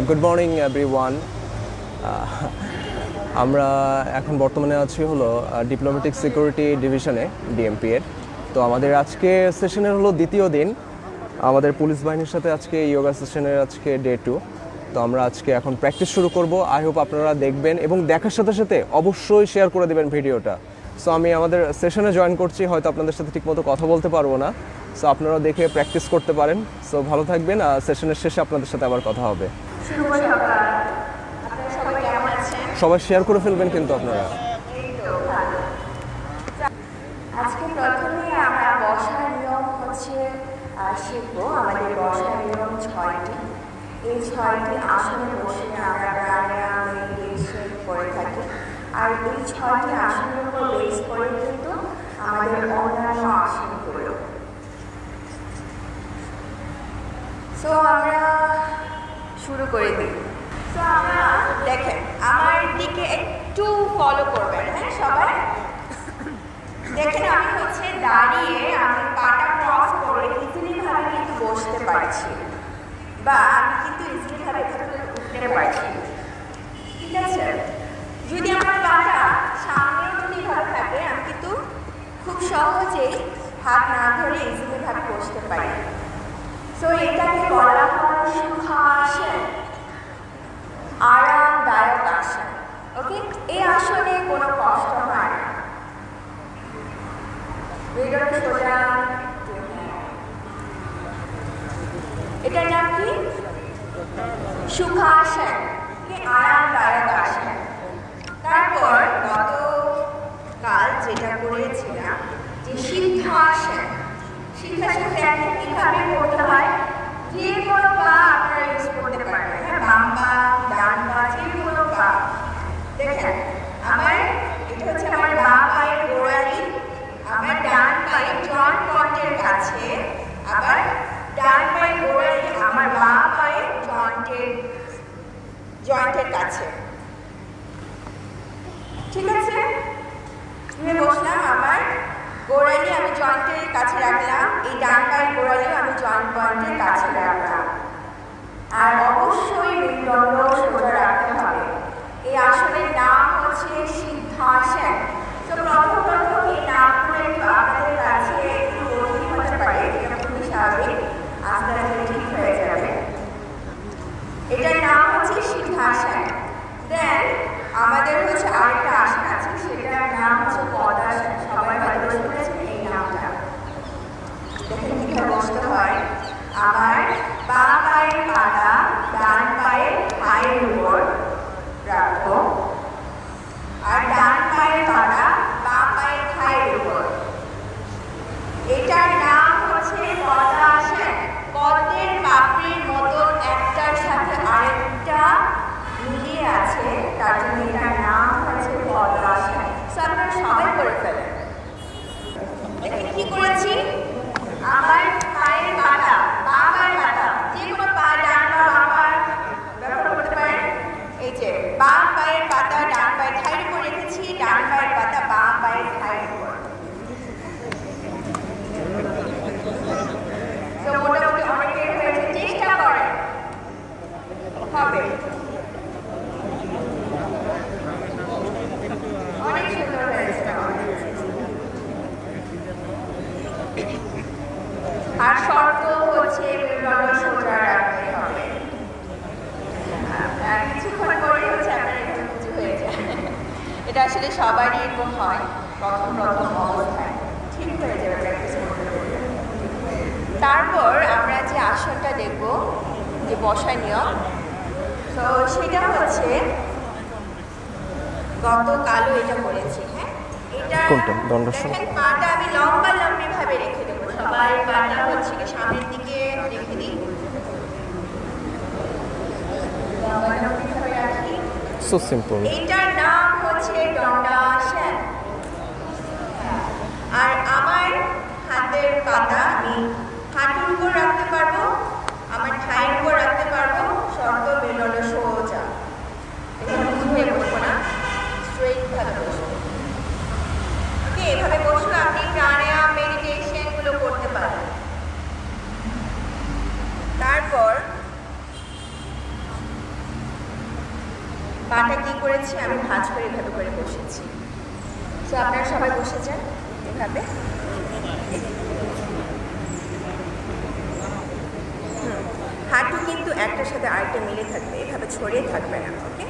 Good morning everyone. আমরা এখন বর্তমানে আছি হলো ডিপ্লোম্যাটিক সিকিউরিটি ডিভিশনে ডিএমপি এর। তো আমাদের আজকে সেশনের হলো দ্বিতীয় দিন। আমাদের পুলিশ বাহিনীর সাথে আজকে ইয়োগা সেশনের আজকে ডে 2। তো আমরা আজকে এখন প্র্যাকটিস শুরু করব। আই হোপ আপনারা দেখবেন এবং দেখার সাথে সাথে অবশ্যই শেয়ার করে দেবেন ভিডিওটা। সো আমি আমাদের সেশনে জয়েন করছি, হয়তো আপনাদের সাথে ঠিকমতো কথা বলতে পারবো না। সো আপনারা দেখে প্র্যাকটিস করতে পারেন। সো ভালো থাকবেন, সেশনের শেষে আপনাদের সাথে আবার কথা হবে। সবাই শেয়ার করে ফেলবেন কিন্তু আপনারা। আজকে প্রথমে আমরা বসার নিয়ম শিখবো। আমাদের বসার নিয়ম 6টি। এই 6টি আসনে বসে আমরা প্রাণায়াম মেডিটেশন করে থাকি। আর এই 6টি আসনের উপর বেস করে কিন্তু আমাদের অন্যান্য আসনগুলো। সো আমরা শুরু করে দিই। তো আমরা দেখেন, আমার দিকে একটু ফলো করবেন, হ্যাঁ সবাই দেখেন। আমি দাঁড়িয়ে আমি পাটা ক্রস করে ইজিলি ভাবে কিন্তু বসতে পারছি, বা আমি কিন্তু ইজিলি ভাবে উঠতে পারছি, ঠিক আছে। যদি আমার পাটা সামনে যদি ভাবে থাকে, আমি কিন্তু খুব সহজেই হাত না ধরে ইজিলি ভাবে বসতে পারি। সো এটাকে বলা হয় সুখাসন, আরামদায়ক আসন। ওকে, এই আসনে কোনো কষ্ট হয় না। সোজা, এটার নাম কি? সুখাসন, আরামদায়ক আসন। তারপর গতকাল যেটা করেছিলাম যে সিদ্ধাসন। সিদ্ধাসন দেখেন কিভাবে করতে হয়। যে কোনো পা আপনারা ইউজ করতে পারবেন, হ্যাঁ, বাম পা ডান পা যে কোনো পা। দেখেন আমার এটা আমার বাম পায়ের গোড়ালি, আমার ডান পায়ে জয়েন্ট পয়েন্টের কাছে, আবার ডান পায়ের গোড়ালি আমার বাম পায়ে জয়েন্টের কাছে, ঠিক আছে। আমি বসলাম, আমার গোড়ালি আমি জয়েন্টের কাছে রাখলাম, এই ডান পায়ের গোড়ালিও আমি জয়েন্ট পয়েন্টের কাছে রাখলাম। আর অবশ্যই মেরুদণ্ড সোজা রাখতে হবে। এই আসনের নাম সিদ্ধাসন। তো প্রথম এই নামগুলো একটু আপনাদের কাছে একটু কঠিন হতে পারে, এটা খুবই স্বাভাবিক, আস্তে আস্তে ঠিক হয়ে যাবে। এটার নাম সিদ্ধাসন। দেন আমাদের আরেকটা আসন আছে, সেটার নাম পদ্মাসন। সবাই হয়তো শুনেছেন এই নামটা। দেখেন কিভাবে বসতে হয়। আমার বাম পায়ের পাটা ডান পায়ের পায়ের উপর রাখবো, আর ডান পায়ের পাটা বাম পায়ের থায়ের উপর। এটার নাম পদ্মাসন। পদ্মের পাপড়ির মতন একটার সাথে আরেকটা মিলিয়ে আছে, তার জন্য এটার নাম পদ্মাসন। আপনারা সবাই করে ফেলেন। দেখেন কি করেছি। আমার পায়ের পাটা, বাম পায়ের পাটা, যে কোনো পা, ডান পা বাম পা ব্যবহার করতে পারেন। এই যে বাম পায়ের পাতা ডান পায়ের থায়ের উপর রেখেছি, ডান পায়ের পাতা বাম পায়ের থায়ের উপর। তো মোটামুটি অনেকের হয়েছে, চেষ্টা করেন, হবে। অনেক সুন্দর হয়েছে। আর শর্ত মেরুদণ্ড সোজা রাখতে হবে। কিছুক্ষণ পরে আপনার একটু উঁচু হয়ে যায়। এটা আসলে সবারই এরকম হয় প্রথম অবস্থায়, ঠিক হয়ে যাবে প্র্যাকটিস করতে করতে। তারপর আমরা যে আসনটা দেখব, যে বসার নিয়ম, তো সেটা গতকালও এটা করেছি, হ্যাঁ। এটা পাটা আমি লম্বি ভাবে রেখে দেবো। সবাই পাটা সামনের দিকে রেখে দিই, লম্বি ভাবে রাখি। So simple. এটার নাম দণ্ডাসন। আর আমার হাতের পাতা আমি হাঁটুর উপর রাখতে পারবো, আমার থায়ের উপর রাখতে পারবো। শর্ত মেরুদণ্ড সোজা, এখানে বুঝে বসবো না, স্ট্রেইট ভাবে বসবো। ওকে, এভাবে বসলে আপনি প্রাণায়াম মেডিটেশন গুলো করতে পারেন। তারপর করেছি, আমি ভাঁজ করে এভাবে করে বসেছি। তো আপনারা সবাই বসে যান এভাবে। হাঁটু কিন্তু একটার সাথে আরেকটা মিলে থাকবে, এভাবে ছড়িয়ে থাকবে না। ওকে,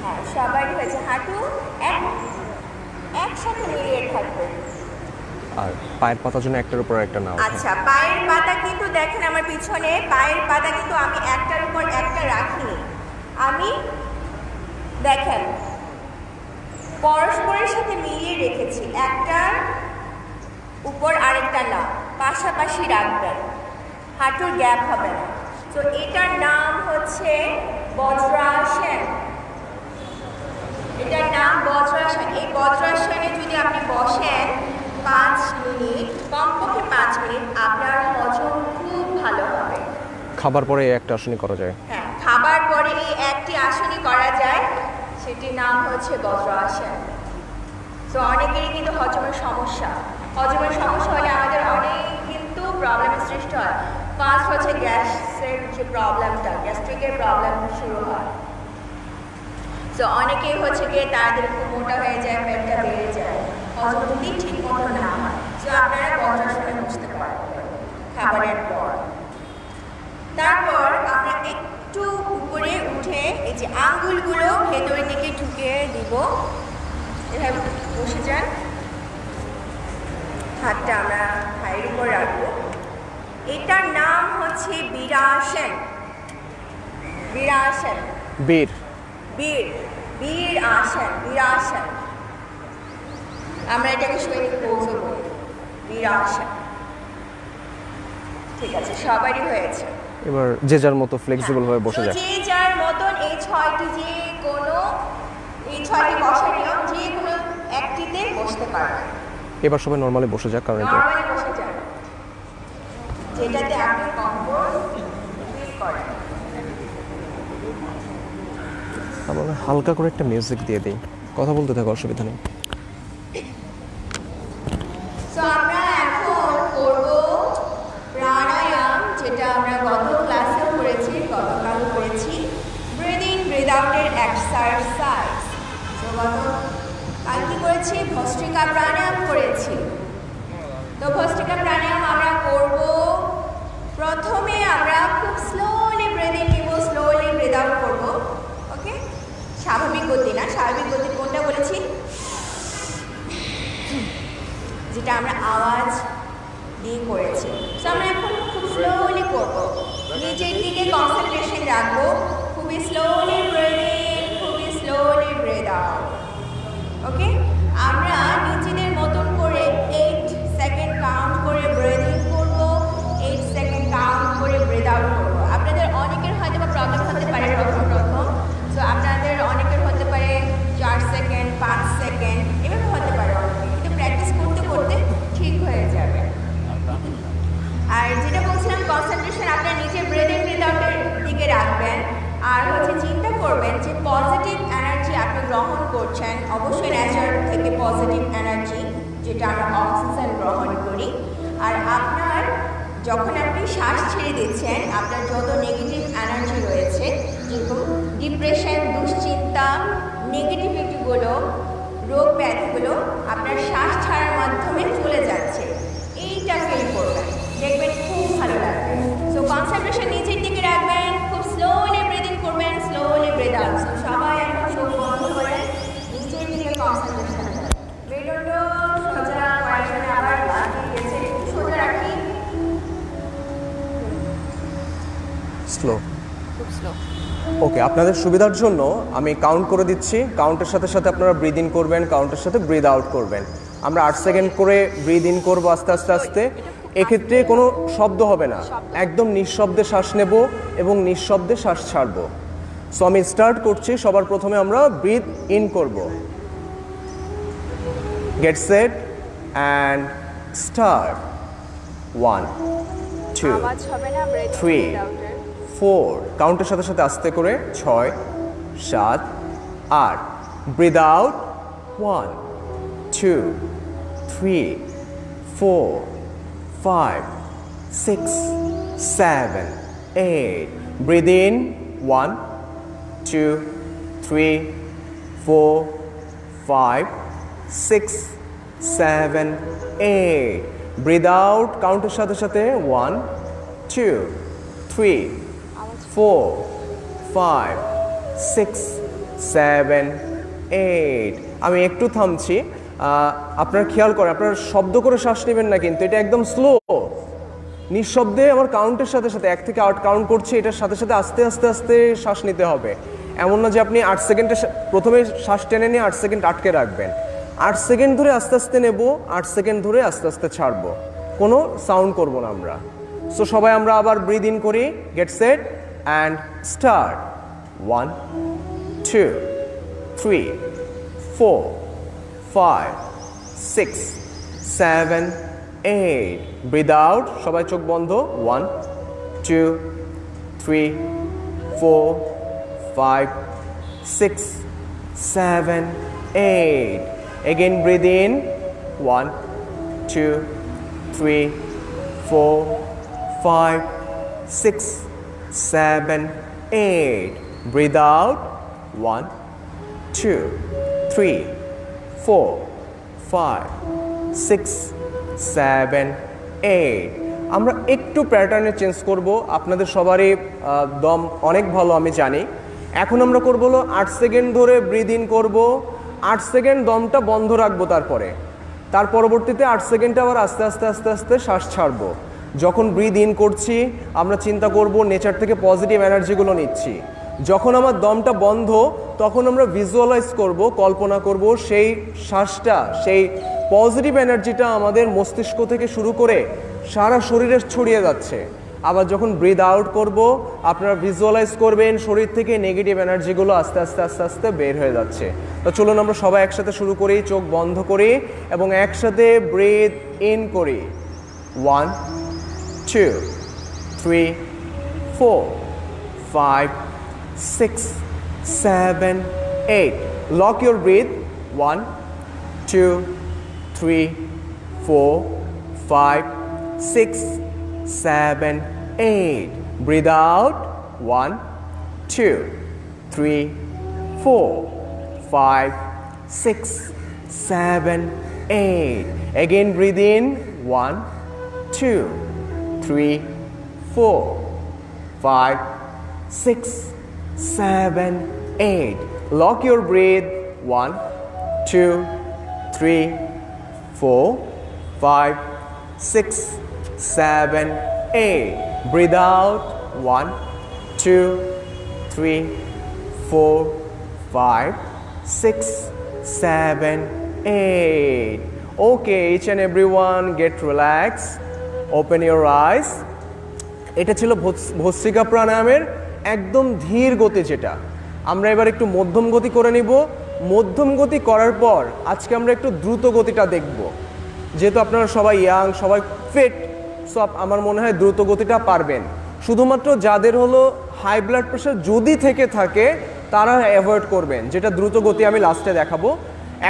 হ্যাঁ সবারই হয়েছে। হাঁটু একসাথে মিলিয়ে থাকবে। আর পায়ের পাতা যেন একটার উপর একটা না ওঠে। আচ্ছা, পায়ের পাতা কিন্তু দেখেন আমার পিছনে, পায়ের পাতা কিন্তু আমি একটার উপর একটা রাখিনি। আমি দেখেন পরস্পরের সাথে মিলিয়ে রেখেছি, একটার উপর আরেকটা না, পাশাপাশি রাখবেন, হাঁটুর গ্যাপ হবে না। তো এটার নাম হচ্ছে বজ্রাসন। এটার নাম বজ্রাসন। এই বজ্রাসনে যদি আপনি বসেন 5 মিনিট, কমপক্ষে 5 মিনিট, আপনার হজম খুব ভালো হবে। খাবার পরে এই একটা আসনই করা যায়। হ্যাঁ, খাবার পরে এই একটি আসনই করা যায়, সেটির নাম হচ্ছে বজ্রাসন। তো অনেকেরই কিন্তু হজমের সমস্যা হলে আমাদের অনেক কিন্তু প্রবলেমের সৃষ্টি হয়। ফার্স্ট হচ্ছে গ্যাসের যে প্রবলেমটা, গ্যাস্ট্রিকের প্রবলেম শুরু হয়। তো অনেকেই হচ্ছে গিয়ে তাদের খুব মোটা হয়ে যায়, পেটটা বেড়ে যায়, হজম যদি ঠিক মতো না হয়। তো আপনারা বজ্রাসনে বসতে পারবেন খাবারের পর। তারপর আমরা একটু উপরে উঠে এই যে আঙ্গুলগুলো ভেতরের দিকে ঢুকিয়ে দিব, এভাবে বসে যান। হাতটা আমরা থাইয়ের উপর রাখবো। এটার নাম হচ্ছে বীরাসন। বীরাসন, বীর বীর আসন, বীরাসন। আমরা এটাকে সৈনিক পোজও বলি, বীরাসন। ঠিক আছে, সবারই হয়েছে। এবার যে যার মতো ফ্লেক্সিবল ভাবে বসে যায়। যে যার মতন এই 6টি বসার নিয়ম, যে কোনো একটিতে বসতে পারবে। এবার সবাই নর্মালি বসে যাক, কারণ এটা নরমালি বসে যান, যেটাতে আপনি কমফোর্ট ফিল করেন। আমরা হালকা করে একটা মিউজিক দিয়ে দিই, কথা বলতে থাকো, অসুবিধা নেই। তো আমরা এখন করব প্রাণায়াম, যেটা আমরা গত ক্লাসে করেছি, গতকাল করেছি, ব্রিথ ইন ব্রিথ আউটের এক্সারসাইজ। তো গতকাল কি করেছি, ভস্ত্রিকা প্রাণায়াম করেছি। তো ভস্ত্রিকা প্রাণায়াম আমরা করব, প্রথমে আমরা খুব স্লোলি ব্রিথ ইন নিব, স্লোলি ব্রিথ আউট করব। ওকে, স্বাভাবিক গতি না, স্বাভাবিক গতি কোনটা বলেছি, যেটা আমরা আওয়াজ দিয়ে করেছি। তো আমরা এখন খুব স্লোলি করব, নিজের দিকে কনসেন্ট্রেশন রাখবো, খুবই স্লোলি ব্রিথ ইন, খুবই স্লোলি ব্রিথ আউট। ওকে, আমরা নিজেদের মতন করে 8 সেকেন্ড কাউন্ট করে ব্রিথ ইন করব, 8 সেকেন্ড কাউন্ট করে ব্রিথ আউট করব। আপনাদের অনেকের হয়তো বা প্রবলেম হতে পারে প্রথম। তো আপনাদের অনেকের হতে পারে 4 সেকেন্ড, 5 সেকেন্ড, এভাবে হতে পারে অনেকে, কিন্তু প্র্যাকটিস করতে করতে ঠিক হয়ে যাবে। আর যেটা বলছিলাম, কনসেন্ট্রেশন আপনার নিজের ব্রিথ ইন ব্রিথ আউটের দিকে রাখবেন। আর হচ্ছে চিন্তা করবেন যে পজিটিভ এনার্জি আপনি গ্রহণ করছেন, অবশ্যই নেচার থেকে পজিটিভ এনার্জি, যেটা আমরা অক্সিজেন গ্রহণ করি। আর আপনার যখন আপনি শ্বাস ছেড়ে দিচ্ছেন, আপনার যত নেগেটিভ এনার্জি রয়েছে, যেরকম ডিপ্রেশন, দুশ্চিন্তা, নেগেটিভিটিগুলো, রোগ ব্যাধিগুলো আপনার শ্বাস ছাড়ার মাধ্যমে চলে যাচ্ছে, এইটা ফিল করবেন, দেখবেন খুব ভালো লাগবে। সো কনসেন্ট্রেশন নিজের দিকে রাখবেন, খুব স্লোলি ব্রিথ ইন করবেন, স্লোলি ব্রিথ আউট। সবাই এখন চোখ বন্ধ করে নিজের দিকে কনসেন্ট্রেশন। মেরুদণ্ড সোজা, কয়েকজনে আবার লাগিয়ে গেছে, সোজা রাখি, স্লো। খুব স্লো। ওকে, আপনাদের সুবিধার জন্য আমি কাউন্ট করে দিচ্ছি, কাউন্টের সাথে সাথে আপনারা ব্রিথ ইন করবেন, কাউন্টের সাথে ব্রিথ আউট করবেন। আমরা 8 সেকেন্ড করে ব্রিথ ইন করবো আস্তে আস্তে আস্তে। এক্ষেত্রে কোনো শব্দ হবে না, একদম নিঃশব্দে শ্বাস নেব এবং নিঃশব্দে শ্বাস ছাড়বো। সো আমি স্টার্ট করছি, সবার প্রথমে আমরা ব্রিথ ইন করব। Gate set and start. 1 2 আওয়াজ হবে না ব্রিথ ইন 3 ব্রিথ আউটের। 4, কাউন্টের সাথে সাথে আস্তে করে 6 7 8, breathe out 1 2 3 4 5 6 7 8, breathe in 1 2 3 4 5 6 7 8 breathe out কাউন্টের সাথে সাথে 1 2 3 4 5 6 7 8 আমি একটু থামছি আপনার খেয়াল করে আপনার শব্দ করে শ্বাস নেবেন না কিন্তু এটা একদম স্লো নিঃশব্দে আমার কাউন্টের সাথে সাথে 1 থেকে 8 কাউন্ট করছি এটার সাথে সাথে আস্তে আস্তে আস্তে শ্বাস নিতে হবে এমন না যে আপনি 8 সেকেন্ডে প্রথমে শ্বাস টেনে নিয়ে 8 সেকেন্ড আটকে রাখবেন 8 সেকেন্ড ধরে আস্তে আস্তে নেব 8 সেকেন্ড ধরে আস্তে আস্তে ছাড়বো কোনো সাউন্ড করব না আমরা সো সবাই আমরা আবার ব্রিথ ইন করি get set and start 1 2 3 4 5 6 7 8 breathe out সবাই চোখ বন্ধ 1 2 3 4 5 6 7 8 again breathe in 1 2 3 4 5 6 7 8 breathe out 1 2 3 4 5 6 7 8 আমরা একটু প্যাটার্নে চেঞ্জ করব আপনাদের সবারই দম অনেক ভালো আমি জানি এখন আমরা করব হলো 8 সেকেন্ড ধরে ব্রিথ ইন করব 8 সেকেন্ড দমটা বন্ধ রাখবো তার পরবর্তীতে 8 সেকেন্ডে আবার আস্তে আস্তে আস্তে আস্তে শ্বাস ছাড়বো যখন ব্রিথ ইন করছি আমরা চিন্তা করব নেচার থেকে পজিটিভ এনার্জিগুলো নিচ্ছি যখন আমার দমটা বন্ধ তখন আমরা ভিজুয়ালাইজ করব কল্পনা করব সেই শ্বাসটা সেই পজিটিভ এনার্জিটা আমাদের মস্তিষ্ক থেকে শুরু করে সারা শরীরে ছড়িয়ে যাচ্ছে আবার যখন ব্রিথ আউট করব আপনারা ভিজুয়ালাইজ করবেন শরীর থেকে নেগেটিভ এনার্জিগুলো আস্তে আস্তে আস্তে আস্তে বের হয়ে যাচ্ছে তো চলুন আমরা সবাই একসাথে শুরু করি চোখ বন্ধ করি এবং একসাথে ব্রিথ ইন করি 1 2 3 4 5 6 7 8 lock your breath 1 2 3 4 5 6 7 8 breathe out 1 2 3 4 5 6 7 8 again breathe in 1 2 3 4 5 6 7 8 lock your breath 1 2 3 4 5 6 7 8 breathe out 1 2 3 4 5 6 7 8 okay each and everyone get relaxed open your eyes এটা ছিল ভস্ত্রিকা প্রাণায়ামের একদম ধীর গতি যেটা আমরা এবার একটু মধ্যম গতি করে নিব মধ্যম গতি করার পর আজকে আমরা একটু দ্রুত গতিটা দেখব যেহেতু আপনারা সবাই ইয়াং সবাই ফিট সো আমার মনে হয় দ্রুত গতিটা পারবেন শুধুমাত্র যাদের হলো হাই ব্লাড প্রেশার যদি থেকে থাকে তারা অ্যাভয়েড করবেন যেটা দ্রুত গতি আমি লাস্টে দেখাবো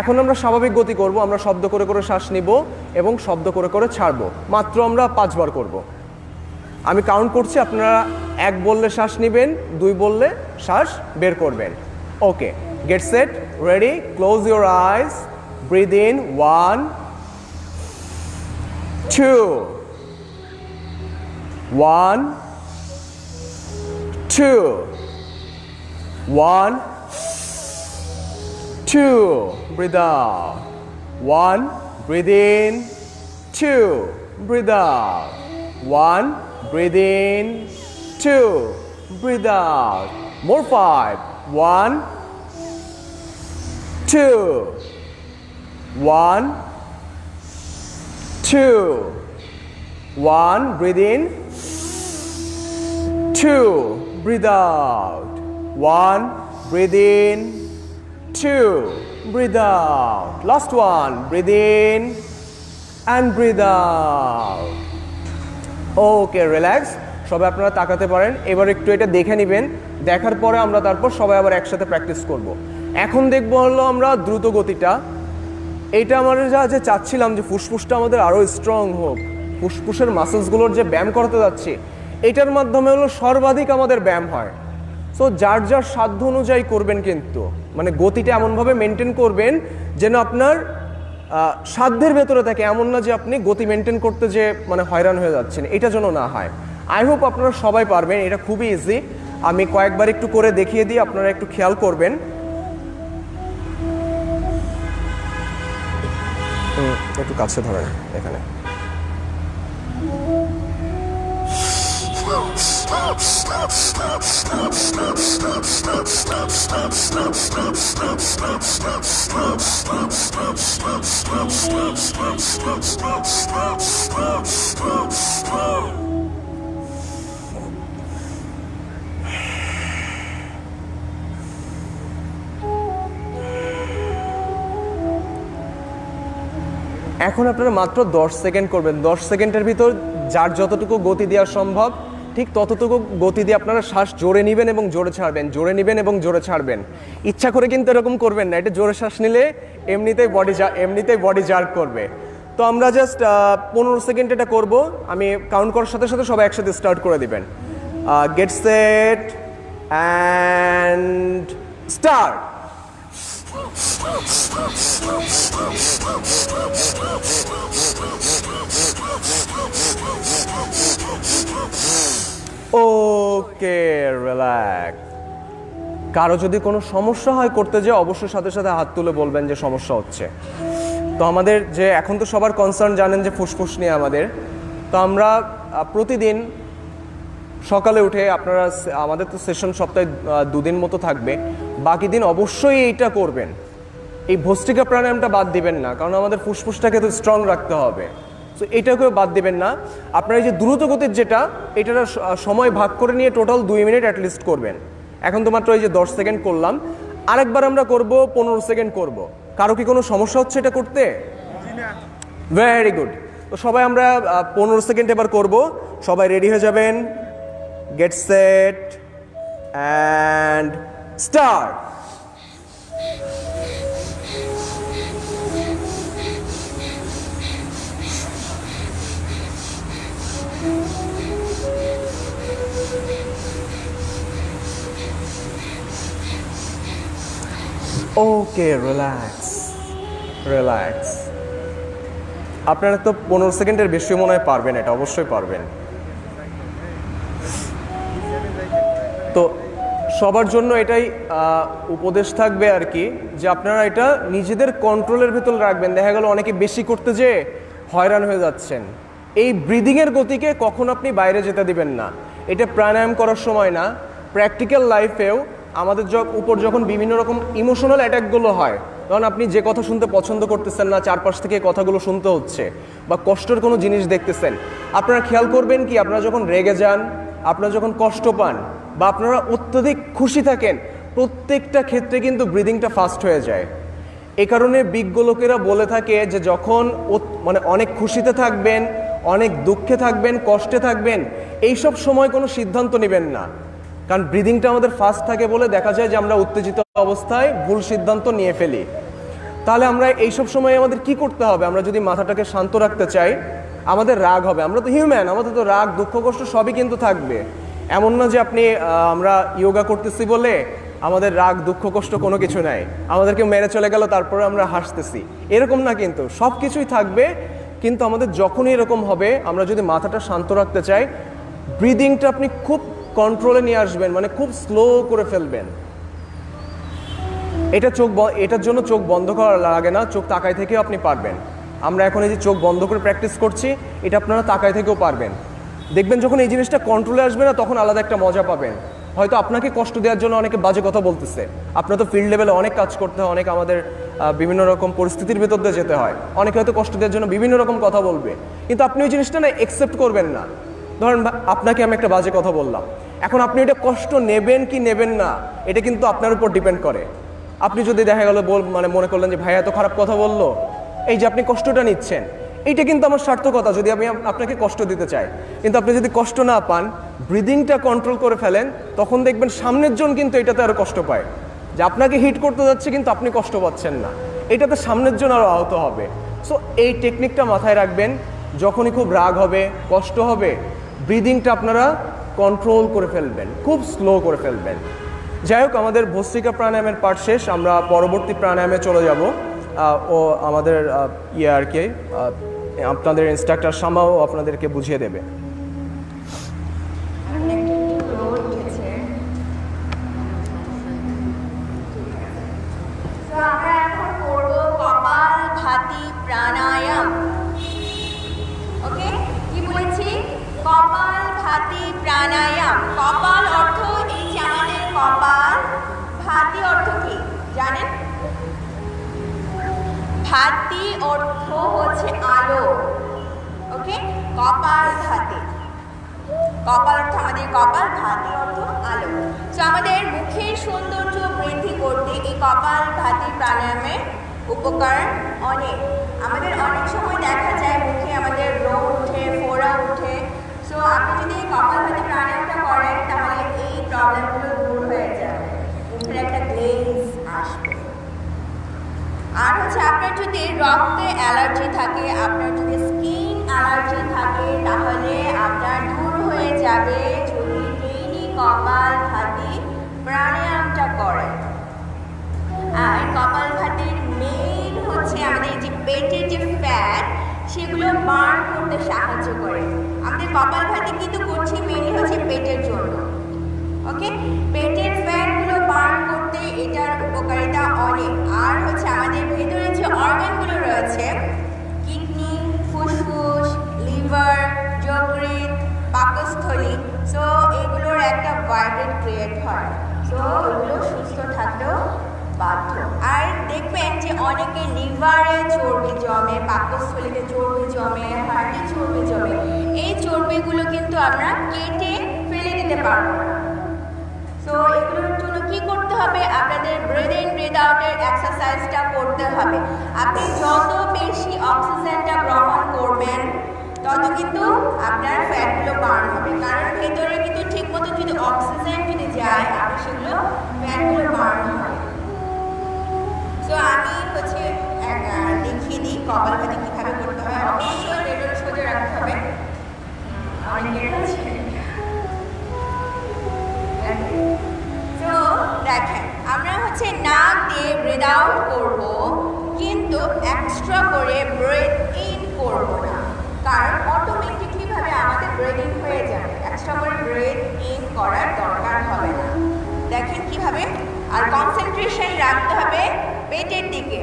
এখন আমরা স্বাভাবিক গতি করব আমরা শব্দ করে করে শ্বাস নিব এবং শব্দ করে করে ছাড়বো মাত্র আমরা 5 বার করব আমি কাউন্ট করছি আপনারা 1 বললে শ্বাস নেবেন 2 বললে শ্বাস বের করবেন okay get set ready close your eyes breathe in 1 2 1 2 1 2 breathe out 1 breathe in 2 breathe out 1 breathe in 2 breathe out more 5 1 2 1 2 1 breathe in 2 breathe out 1 breathe in 2 breathe out last one breathe in and breathe out okay relax সবাই আপনারা তাকাতে পারেন এবার একটু এটা দেখে নেবেন দেখার পরে আমরা তারপর সবাই আবার একসাথে প্র্যাকটিস করব এখন দেখব হলো আমরা দ্রুত গতিটা এইটা আমরা যে চাচ্ছিলাম যে ফুসফুসটা আমাদের আরো স্ট্রং হোক ফুসফুসের মাসেলসগুলোর যে ব্যায়াম করতে যাচ্ছি এটার মাধ্যমে হলো সর্বাধিক আমাদের ব্যায়াম হয় সো যার যার সাধ্য অনুযায়ী করবেন, কিন্তু মানে গতিটা এমনভাবে মেনটেন করবেন যেন আপনার সাধ্যের ভেতরে থাকে, এমন না যে আপনি গতি মেনটেন করতে যে মানে হয়রান হয়ে যাচ্ছেন, এটা যেন না হয়। আই হোপ আপনারা সবাই পারবেন, এটা খুবই ইজি। আমি কয়েকবার একটু করে দেখিয়ে দিই, আপনারা একটু খেয়াল করবেন। একটু কাছে ধরেন এখানে। এখন আপনারা মাত্র 10 সেকেন্ড করবেন। 10 সেকেন্ডের ভিতর যার যতটুকু গতি দেওয়া সম্ভব ঠিক ততটুকু গতি দিয়ে আপনারা শ্বাস জোরে নেবেন এবং জোরে ছাড়বেন, জোরে নেবেন এবং জোরে ছাড়বেন। ইচ্ছা করে কিন্তু এরকম করবেন না, এটা জোরে শ্বাস নিলে এমনিতেই বডি জার্ক করবে। তো আমরা জাস্ট 15 সেকেন্ড এটা করবো। আমি কাউন্ট করার সাথে সাথে সবাই একসাথে স্টার্ট করে দিবেন। Gate set and start. Okay, relax. কারো যদি কোনো সমস্যা হয় করতে যে অবশ্যই সাথে সাথে হাত তুলে বলবেন যে সমস্যা হচ্ছে। তো আমাদের যে এখন তো সবার কনসার্ন জানেন যে ফুসফুস নিয়ে আমাদের, তো আমরা প্রতিদিন সকালে উঠে আপনারা, আমাদের তো সেশন সপ্তাহে 2 দিন মতো থাকবে, বাকি দিন অবশ্যই এইটা করবেন। এই ভস্ত্রিকা প্রাণায়ামটা বাদ দিবেন না, কারণ আমাদের ফুসফুসটাকে তো স্ট্রং রাখতে হবে। সো এটাকেও বাদ দিবেন না। আপনারা এই যে দ্রুত গতির যেটা, এটার সময় ভাগ করে নিয়ে টোটাল 2 মিনিট অ্যাটলিস্ট করবেন। এখন তো মাত্র এই যে 10 সেকেন্ড করলাম, আরেকবার আমরা করব 15 সেকেন্ড করব। কারো কি কোনো সমস্যা হচ্ছে এটা করতে? Very good. তো সবাই আমরা 15 সেকেন্ড এবার করব। সবাই রেডি হয়ে যাবেন। Gate set and start. Okay, relax relax. আপনারা তো 15 সেকেন্ডের বেশি মনে হয় পারবেন, এটা অবশ্যই পারবেন। তো সবার জন্য এটাই উপদেশ থাকবে আর কি, যে আপনারা এটা নিজেদের কন্ট্রোলের ভেতর রাখবেন। দেখা গেল অনেকে বেশি করতে যেয়ে হয়রান হয়ে যাচ্ছেন। এই ব্রিদিংয়ের গতিকে কখন আপনি বাইরে যেতে দিবেন না। এটা প্রাণায়াম করার সময় না, প্র্যাকটিক্যাল লাইফেও আমাদের উপর যখন বিভিন্ন রকম ইমোশনাল অ্যাটাকগুলো হয়, তখন আপনি যে কথা শুনতে পছন্দ করতেছেন না, চারপাশ থেকে কথাগুলো শুনতে হচ্ছে, বা কষ্টের কোনো জিনিস দেখতেছেন, আপনারা খেয়াল করবেন কি, আপনারা যখন রেগে যান, আপনারা যখন কষ্ট পান, বা আপনারা অত্যধিক খুশি থাকেন, প্রত্যেকটা ক্ষেত্রে কিন্তু ব্রিদিংটা ফাস্ট হয়ে যায়। এ কারণে বিজ্ঞ লোকেরা বলে থাকে যে যখন মানে অনেক খুশিতে থাকবেন, অনেক দুঃখে থাকবেন, কষ্টে থাকবেন, এইসব সময় কোনো সিদ্ধান্ত নেবেন না, কারণ ব্রিদিংটা আমাদের ফাস্ট থাকে বলে দেখা যায় যে আমরা উত্তেজিত অবস্থায় ভুল সিদ্ধান্ত নিয়ে ফেলি। তাহলে আমরা এইসব সময় আমাদের কি করতে হবে? আমরা যদি মাথাটাকে শান্ত রাখতে চাই, আমাদের রাগ হবে, আমরা তো হিউম্যান, আমাদের তো রাগ দুঃখ কষ্ট সবই কিন্তু থাকবে। এমন না যে আপনি আমরা যোগা করতেছি বলে আমাদের রাগ দুঃখ কষ্ট কোনো কিছু নাই, আমাদেরকে মেরে চলে গেল তারপরে আমরা হাসতেছি, এরকম না, কিন্তু সব কিছুই থাকবে। কিন্তু আমাদের যখনই এরকম হবে, আমরা যদি মাথাটা শান্ত রাখতে চাই, ব্রিদিংটা আপনি খুব কন্ট্রোলে নিয়ে আসবেন, মানে খুব স্লো করে ফেলবেন। এটার জন্য চোখ বন্ধ করা লাগে না, চোখ তাকায় থেকেও আপনি পারবেন। আমরা এখন এই যে চোখ বন্ধ করে প্র্যাকটিস করছি, এটা আপনারা তাকায় থেকেও পারবেন। দেখবেন যখন এই জিনিসটা কন্ট্রোলে আসবে না, তখন আলাদা একটা মজা পাবেন। হয়তো আপনাকে কষ্ট দেওয়ার জন্য অনেকে বাজে কথা বলতেছে, আপনার তো ফিল্ড লেভেলে অনেক কাজ করতে হয়, অনেক আমাদের বিভিন্ন রকম পরিস্থিতির ভেতর দিয়ে যেতে হয়, অনেকে হয়তো কষ্ট দেওয়ার জন্য বিভিন্ন রকম কথা বলবে, কিন্তু আপনি ওই জিনিসটা না অ্যাকসেপ্ট করবেন না। ধরেন আপনাকে আমি একটা বাজে কথা বললাম, এখন আপনি এটা কষ্ট নেবেন কি নেবেন না, এটা কিন্তু আপনার উপর ডিপেন্ড করে। আপনি যদি দেখা গেল মানে মনে করলেন যে ভাই এত খারাপ কথা বললো, এই যে আপনি কষ্টটা নিচ্ছেন, এইটা কিন্তু আমার সার্থকতা যদি আমি আপনাকে কষ্ট দিতে চাই। কিন্তু আপনি যদি কষ্ট না পান, ব্রিদিংটা কন্ট্রোল করে ফেলেন, তখন দেখবেন সামনের জন কিন্তু এটাতে আরও কষ্ট পায়, যে আপনাকে হিট করতে যাচ্ছে কিন্তু আপনি কষ্ট পাচ্ছেন না, এটাতে সামনের জন আরও আহত হবে। সো এই টেকনিকটা মাথায় রাখবেন, যখনই খুব রাগ হবে, কষ্ট হবে, ব্রিদিংটা আপনারা কন্ট্রোল করে ফেলবেন, খুব স্লো করে ফেলবেন। যাই হোক, আমাদের ভস্ত্রিকা প্রাণায়ামের পাঠ শেষ, আমরা পরবর্তী প্রাণায়ামে চলে যাব। ও আমাদের আর কি আপনাদের ইনস্ট্রাক্টর শামাও আপনাদেরকে বুঝিয়ে দেবে। আমরা এখন করব কপালভাতি প্রাণায়াম। ওকে, কি বলেছি? কপালভাতি প্রাণায়াম। কপাল অর্থ এই যে আমাদের কপাল, ভাতি অর্থ কি জানেন? ভাতি অর্থ হচ্ছে আলো। ওকে, কপালভাতি, কপাল অর্থ আমাদের কপাল, ভাতি অর্থ আলো। তো আমাদের মুখের সৌন্দর্য বৃদ্ধি করতে এই কপালভাতি প্রাণায়ামের উপকার অনেক। আমাদের অনেক সময় দেখা যায় মুখে আমাদের ব্রণ উঠে, ফোড়া উঠে। সো আপনি যদি এই কপালভাতি প্রাণায়ামটা করেন তাহলে এই প্রবলেমগুলো দূর হয়ে যাবে, মুখের একটা গ্লেজ আসবে। আর হচ্ছে আপনার যদি রক্তে অ্যালার্জি থাকে, আপনার যদি স্কিন অ্যালার্জি থাকে, তাহলে আপনার দূর হয়ে যাবে যদি ডেইলি কপালভাতি প্রাণায়ামটা করেন। আর কপালভাতির মেইন হচ্ছে আমাদের যে পেটের যে ফ্যাট সেগুলো বার্ন করতে সাহায্য করে। আমাদের কপালভাতি কিন্তু করছি মেইনলি হচ্ছে পেটের জন্য। ওকে, পেটের ফ্যাটগুলো বার্ন করতে এটার উপকারিতা অনেক। আর হচ্ছে আমাদের ভেতরে যে অর্গানগুলো রয়েছে, কিডনি, ফুসফুস, লিভার, যকৃৎ, পাকস্থলী, সো এগুলোর একটা ভাইব্রেট ক্রিয়েট হয়। সো এগুলো সুস্থ থাকতেও বাধ্য। আর দেখবেন যে অনেকে লিভারে চর্বি জমে, পাকস্থলীতে চর্বি জমে, হার্টে চর্বি জমে। এই চর্বিগুলো কিন্তু আমরা কেটে ফেলে দিতে পারবো না। সো এগুলোর জন্য কি করতে হবে? আপনাদের ব্রিথ ইন ব্রিথ আউটের এক্সারসাইজটা করতে হবে। আপনি যত বেশি অক্সিজেনটা গ্রহণ করবেন তত কিন্তু আপনার ফ্যাটগুলো বার্ন হবে। কারণ ভেতরে কিন্তু ঠিক মতো যদি অক্সিজেন যদি যায় আপনি সেগুলো ফ্যাটগুলো বার্ন হবে। সো আমি হচ্ছে দেখিয়ে দিই কপালভাতি কীভাবে করতে হয়। অবশ্যই পেটটা সোজা রাখতে হবে। অনেকের হচ্ছে তো দেখেন, আমরা হচ্ছে নাক দিয়ে ব্রিথ আউট করবো, কিন্তু এক্সট্রা করে ব্রিথ ইন করবো না, কারণ অটোমেটিকলি ভাবে আমাদের ব্রিথ ইন হয়ে যাবে। এক্সট্রা করে ব্রিথ ইন করার দরকার হবে না। দেখেন কিভাবে। আর কনসেন্ট্রেশন রাখতে হবে পেটের দিকে।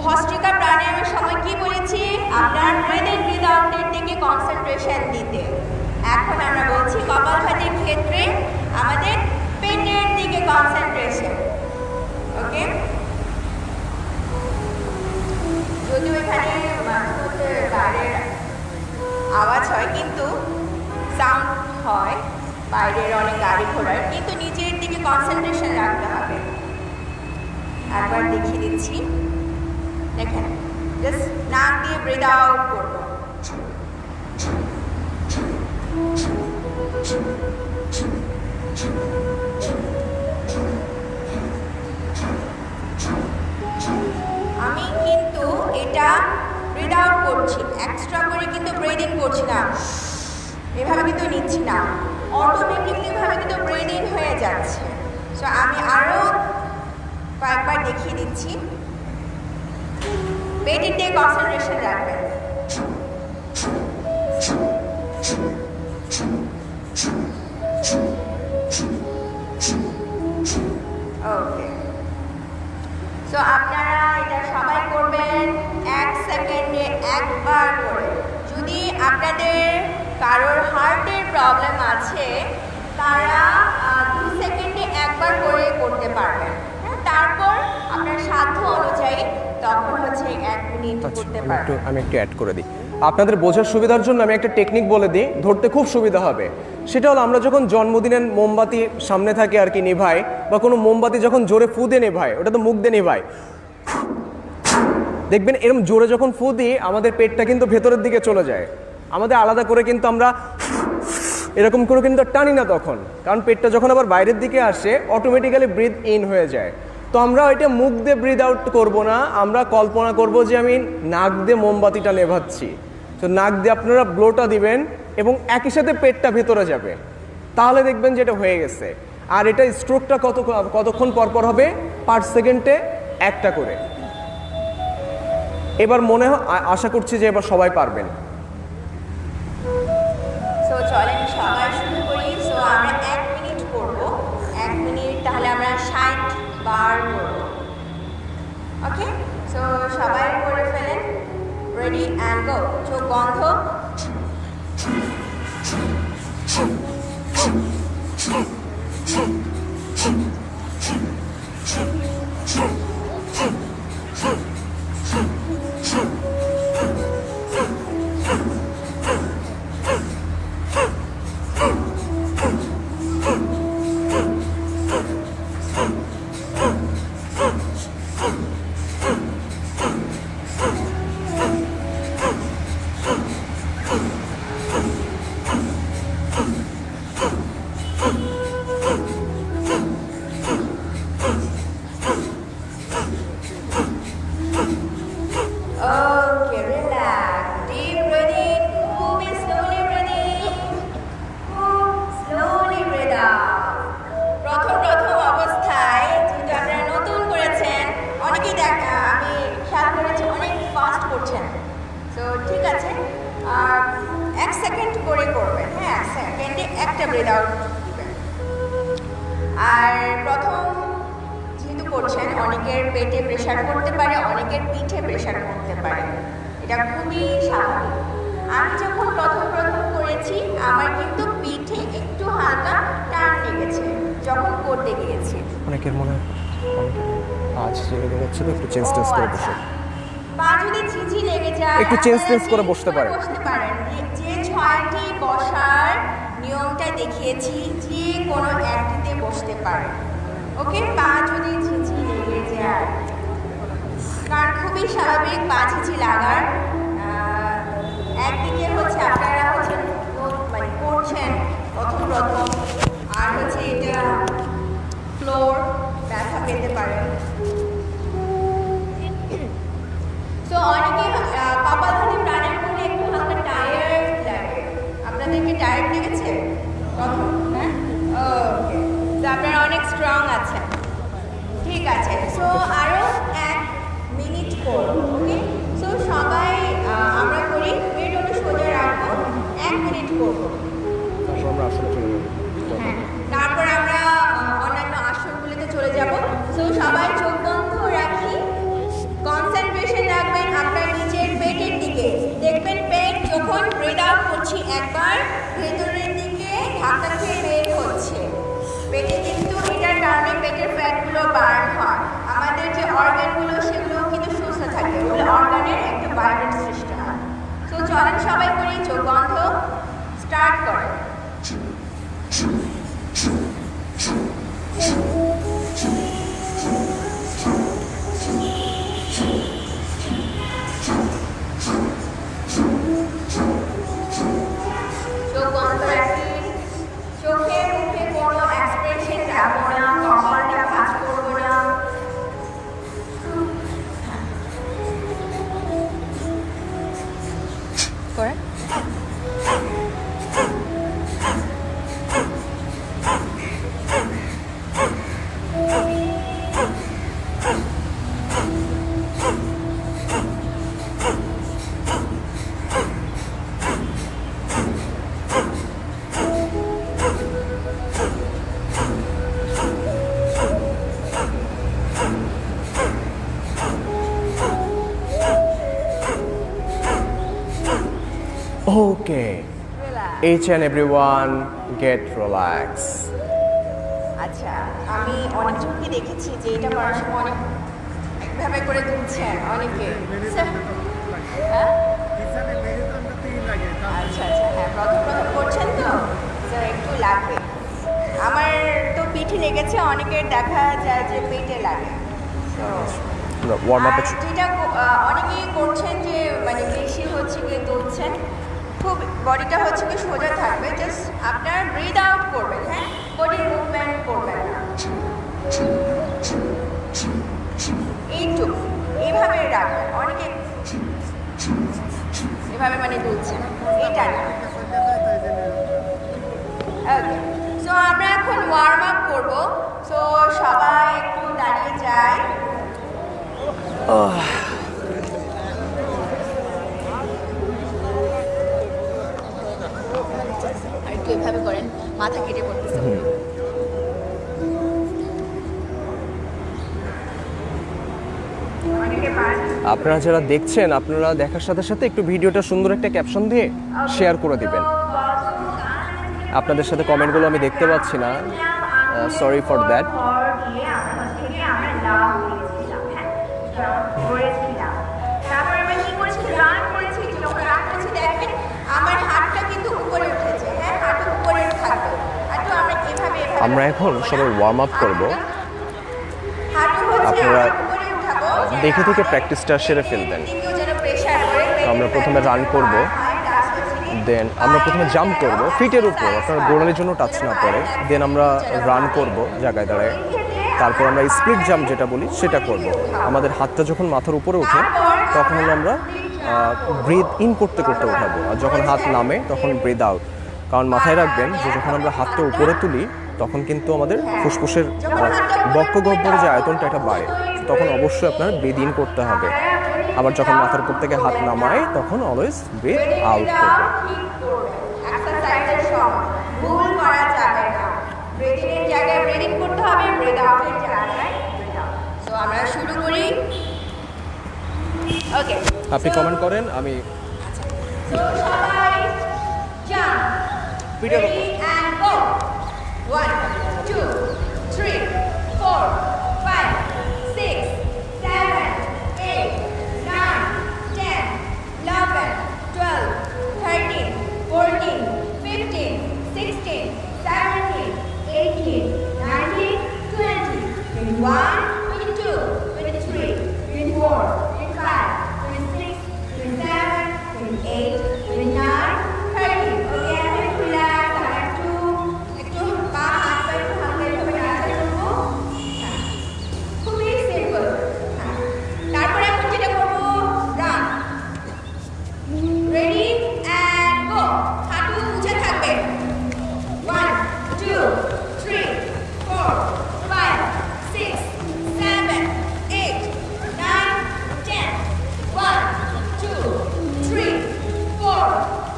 ভস্ত্রিকা প্রাণায়ামের সময় কি বলেছি? আপনার ব্রিথ ইন ব্রিথ আউটের দিকে কনসেন্ট্রেশন দিতে। এখন আমরা বলছি কপালভাতির ক্ষেত্রে আমাদের পেটের দিকে কনসেন্ট্রেশন। ওকে, যদিও এখানে বাইরের আওয়াজ হয়, কিন্তু সাউন্ড হয় বাইরের অনেক গাড়ি ঘোড়ার, কিন্তু নিজের দিকে কনসেন্ট্রেশন রাখতে হবে। একবার দেখিয়ে দিচ্ছি। দেখেন, জাস্ট নাক দিয়ে ব্রিথ আউট করবো। আমি কিন্তু এটা ব্রিথ আউট করছি, এক্সট্রা করে কিন্তু ব্রিথ ইন করছি না, এভাবে কিন্তু নিচ্ছি না, অটোমেটিকলি ভাবে কিন্তু ব্রিথ ইন হয়ে যাচ্ছে। সো আমি আরও কয়েকবার দেখিয়ে দিচ্ছি। পেটের দিকে কনসেন্ট্রেশন রাখবেন। ওকে, সো আপনারা এটা সবাই করবেন 1 সেকেন্ডে একবার করে। যদি আপনাদের কারোর হার্টের প্রবলেম আছে তারা 2 সেকেন্ডে একবার করে করতে পারবেন। হ্যাঁ, তারপর আপনার সাধ্য অনুযায়ী তখন হচ্ছে 1 মিনিট করতে পারবেন। আমি একটু অ্যাড করে দিই আপনাদের বোঝার সুবিধার জন্য। আমি একটা টেকনিক বলে দিই, ধরতে খুব সুবিধা হবে। সেটা হলো, আমরা যখন জন্মদিনের মোমবাতি সামনে থাকে আর কি নেভাই, বা কোনো মোমবাতি যখন জোরে ফু দিয়ে নেভাই, ওটা তো মুখ দিয়ে নেভাই, দেখবেন এরকম জোরে যখন ফু দিই আমাদের পেটটা কিন্তু ভেতরের দিকে চলে যায়। আমাদের আলাদা করে কিন্তু আমরা এরকম করে কিন্তু টানি না তখন, কারণ পেটটা যখন আবার বাইরের দিকে আসে অটোমেটিক্যালি ব্রিথ ইন হয়ে যায়। তো আমরা এটা মুখ দিয়ে ব্রিথ আউট করবো না, আমরা কল্পনা করব যে আমি নাক দিয়ে মোমবাতিটা নেভাচ্ছি। তো নাক দিয়ে আপনারা ব্লোটা দিবেন এবং একই সাথে পেটটা ভেতরে যাবে, তাহলে দেখবেন যে এটা হয়ে গেছে। আর এটা স্ট্রোকটা কতক্ষণ পর পর হবে? পার সেকেন্ডে একটা করে। এবার মনে হয় আশা করছি যে এবার সবাই পারবেন। সো চলেন সবাই শুরু করি। সো আমরা 1 মিনিট করব, 1 মিনিট, তাহলে আমরা 60 বার করব। ওকে, সো সবাই করে ফেলেন। Ready and go. চোখ বন্ধ। Okay, relax. Deep breathing. খুবই slowly breathing. খুব slowly breathe out. প্রথম অবস্থায় যেহেতু আপনারা নতুন করেছেন, অনেকেই আমি খেয়াল করেছি অনেক ফাস্ট করছেন। তো ঠিক আছে, 1 সেকেন্ড করে করবেন। হ্যাঁ, 1 সেকেন্ডে একটা ব্রেথ আউট দিবেন। আর প্রথম যেহেতু করছেন, অনেকের পেটে প্রেশার করতে পারে, অনেকের পিঠে প্রেশার করতে পারে। এটা খুবই স্বাভাবিক। আমি যখন প্রথম করেছি, আমার কিন্তু পিঠে একটু হালকা টান লেগেছে যখন করতে গিয়েছি। অনেকের মনে হয় আজ লেগে যাচ্ছে, তো একটু চেঞ্জ করে বসে। পা যদি ঝিঝি লেগে যায়, একটু চেঞ্জ করে বসতে পারেন। যে 6টি বসার নিয়মটা দেখিয়েছি, যে কোনো একটিতে বসতে পারেন। ওকে, পা যদি ঝিঝি লেগে যায়, কারণ খুবই স্বাভাবিক পা ঝিঝি লাগার। একদিকে হচ্ছে আপনারা হচ্ছে মানে করছেন প্রথম, আর হচ্ছে এটা ফ্লোর ব্যথা পেতে পারেন। তো অনেকে কপালভাতি প্রাণায়াম করলে একটু হালকা টায়ার্ড লাগে। আপনাদেরকে টায়ার্ড লেগেছে প্রথম? হ্যাঁ, ওকে, তো আপনারা অনেক স্ট্রং আছেন। ঠিক আছে, সো আরও 1 মিনিট করব। ওকে, সো সবাই আমরা করি, পেটটা সোজা রাখবো, 1 মিনিট করব। তারপর আমরা আসলে চলে যাবো। হ্যাঁ, তারপর আমরা অন্যান্য আসনগুলোতে চলে যাব। সো সবাই চোখ বন্ধ রাখি, কনসেন্ট্রেশন রাখবেন আপনার নিচের পেটের দিকে। দেখবেন পেট যখন ব্রেথ আউট করছি, একবার ভেতরের দিকে ধাক্কা খেয়ে বের হচ্ছে। পেটে কিন্তু এটার কারণে পেটের ফ্যাটগুলো বার্ন হয়। আমাদের যে অর্গানগুলো সেগুলো কিন্তু সুস্থ থাকে, ওগুলো অর্গানের একটা ভাইব্রেট সৃষ্টি হয়। সো চলেন সবাই করি, চোখ বন্ধ, স্টার্ট করেন। চোখ বন্ধ রাখি, চোখে মুখে কোনো এক্সপ্রেশন রাখবো না, কপালটা ভাঁজ করবো না। করে Okay, each and everyone get relax. আচ্ছা, আমি অনেকজনকে দেখেছি যে এটা করার সময় অনেক একভাবে করে তুলছেন অনেকে। হ্যাঁ, আচ্ছা, হ্যাঁ, প্রথম করছেন তো একটু লাগবে। আমার তো পিঠে লেগেছে, অনেকের দেখা যায় যে পেটে লাগে। আর যেটা অনেকেই করছেন যে মানে বেশি হচ্ছে গিয়ে তুলছেন, খুব বডিটা হচ্ছে কি সোজা থাকবে, জাস্ট আপনার ব্রিথ আউট করবেন। হ্যাঁ, বডি মুভমেন্ট করবেন না, এইটুকু এইভাবে রাখবেন। অনেকে এভাবে মানে তুলছেন, এইটা না। ওকে, সো আমরা এখন ওয়ার্ম আপ করব। সো সবাই একটু দাঁড়িয়ে যায়। আর একটু এভাবে করেন, মাথা কেটে পড়তেছে। আপনারা যারা দেখছেন, আপনারা দেখার সাথে সাথে একটু ভিডিওটা সুন্দর একটা ক্যাপশন দিয়ে শেয়ার করে দিবেন। আপনাদের সাথে কমেন্টগুলো আমি দেখতে পাচ্ছি না, সরি ফর দ্যাট। আমরা এখন সবাই ওয়ার্ম আপ করবো, আপনারা দেখে থেকে প্র্যাকটিসটা সেরে ফেলবেন। আমরা প্রথমে রান করব, দেন আমরা প্রথমে জাম্প করব ফিটের উপর, আপনার গোড়ালির জন্য টাচ না পড়ে। দেন আমরা রান করব জায়গায় দাঁড়ায়, তারপর আমরা স্প্লিট জাম্প যেটা বলি সেটা করব। আমাদের হাতটা যখন মাথার উপরে ওঠে তখন হলো আমরা ব্রিথ ইন করতে করতে উঠাবো, আর যখন হাত নামে তখন ব্রিথ আউট। কারণ মাথায় রাখবেন যে যখন আমরা হাতটা উপরে তুলি তখন কিন্তু আমাদের ফুসফুসের বক্ষগহ্বরের যে আয়তনটা এটা বাড়ে, তখন অবশ্যই আপনার ব্রিথ ইন করতে হবে। আবার যখন মাথার উপর থেকে হাত নামায় তখন অলওয়েজ ব্রিথ আউট করবে। এক্সারসাইজের সময় ভুল করা যাবে না। ব্রিথিং এর জায়গায় ব্রিথিং করতে হবে, ব্রিথ আউটের জায়গায় ব্রিথ আউট। সো আমরা শুরু করি। ওকে, আপনি কমেন্ট করেন, আমি সো সবাই jump, ready and go. 1 2 3 4 5 6 7 8 9 10 11 12 13 14 15 16 17 18 19 20 21 22 23 24 25 26 27 28 29 30. Okay, এখন একটু relax, আর একটু পা হাত পা একটু হালকা এভাবে নাড়াচাড়া করবো। হ্যাঁ, খুবই simple। হ্যাঁ, তারপরে এখন যেটা করবো, run. Ready and go. হাঁটু উঁচা থাকবে। 1 2 3 4 5 6 7 8 9 10 1 2 3 4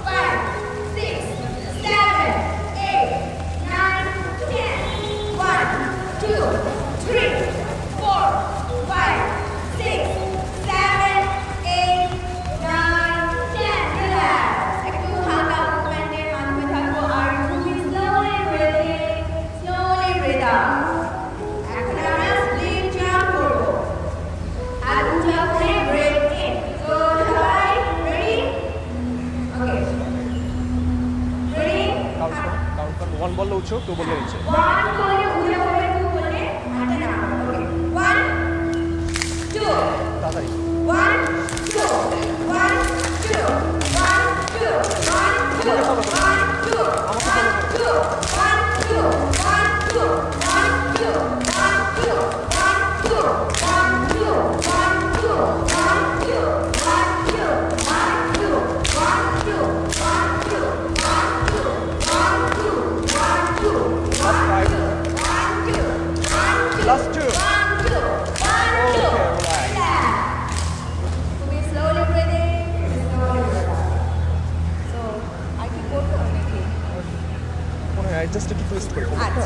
5 6 7 8 9 10 1 2 3 4 5 6 7 8 9 10 রিল্যাক্স। একটু হালকা মুভমেন্টের মাধ্যমে থাকবো, আর খুবই স্লোলি ব্রিথ আউট। এখন আমরা স্প্লিট জাম্প করবো, আর উঁচা করে ব্রেথ ইন। সো সবাই রেডি? ওকে, রেডি? ওয়ান বললে উঁচু, টু বললে নিচে। 1 বলে উঁচা করে, 2 বলে হাঁটা নামা। ওকে, 1 2 তাড়াতাড়ি। 1 2 1 2 1 2 1 2 1 2 1 2 1 2 1 2 1 2 1 2 1 2 1 2 1 2 1 2 1 2 1 2 1 2 1 2 1 2 1 2 1 2 1 2 Last two. 1 2 1 2. Okay, relax. Be slowly breathing, slowly breath out. So, I keep going naকি? জাস্ট একটু টুইস্ট করে আচ্ছা,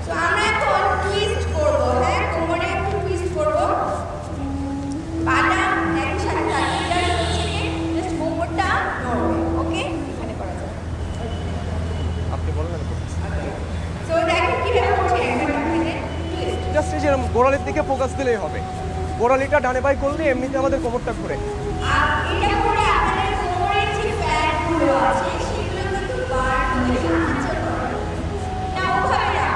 so আমরা এখন টুইস্ট করবো। হ্যাঁ, কোমরে একটু টুইস্ট করবো, পাটা একই সাথে থাকবে, জাস্ট কোমরটা নড়বে। ওকে, এখানে করা যাবে। আপনি বলেন আমি করছি। So দেখো কিভাবে করছি, একটা থেকে টুইস্ট। জাস্ট এই যে গোড়ালির দিকে ফোকাস দিলেই হবে। গোড়ালিটা ডানে বাই করলে এমনিতে আমাদের কোমরটা ঘুরে। আর এটা করে আপনাদের কোমরের যে ফ্যাটগুলো আছে সেগুলো কিন্তু বার্ন হয়ে সাহায্য করে। না ওভাবে না,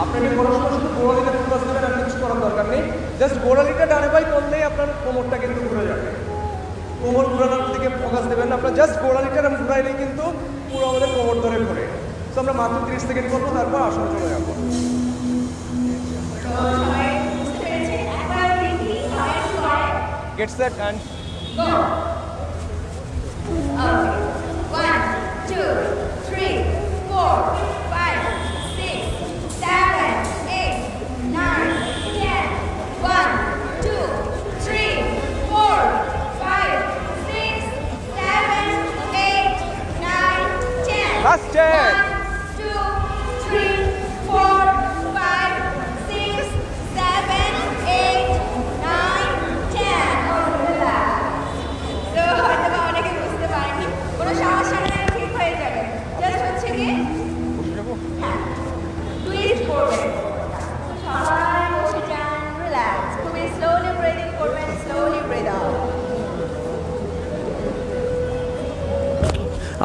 আপনাকে পড়াশোনা শুধু গোড়ালিটা ফোকাস দেবেন, আর কিছু করার দরকার নেই। জাস্ট গোড়ালিটা ডানে বাই করলেই আপনার কোমরটা কিন্তু ঘুরে যাবে। কোমর ঘুরানোর দিকে ফোকাস দেবেন, আপনার জাস্ট গোড়ালিটা ঘুরাইলেই কিন্তু পুরো আমাদের কোমর ধরে ঘুরে। তো আমরা মাত্র 30 সেকেন্ড করবো, তারপর আসলে চলে যাবো। সবাই বুঝতে পেরেছেন? একবার দেখি সবাই একটু করে। Gate set and Go. Okay. 1 2 3 4 4, 5, 6, 7, 8, 9, 10. 1, 2, 3, 4, 5, 6, 7, 8, 9, 10. Last 10. 1, 2, 3, 4, 5, 6, 7, 8, 9, 10. Oh, relax. So, হয়তো বা অনেকে বুঝতে পারেনি। কোনো সমস্যা নেই, ঠিক হয়ে যাবে। Just হচ্ছে কি? হ্যাঁ, twist করবেন। সবাই বসে যান, relax. খুবই slowly breathing করবেন, slowly breathe out.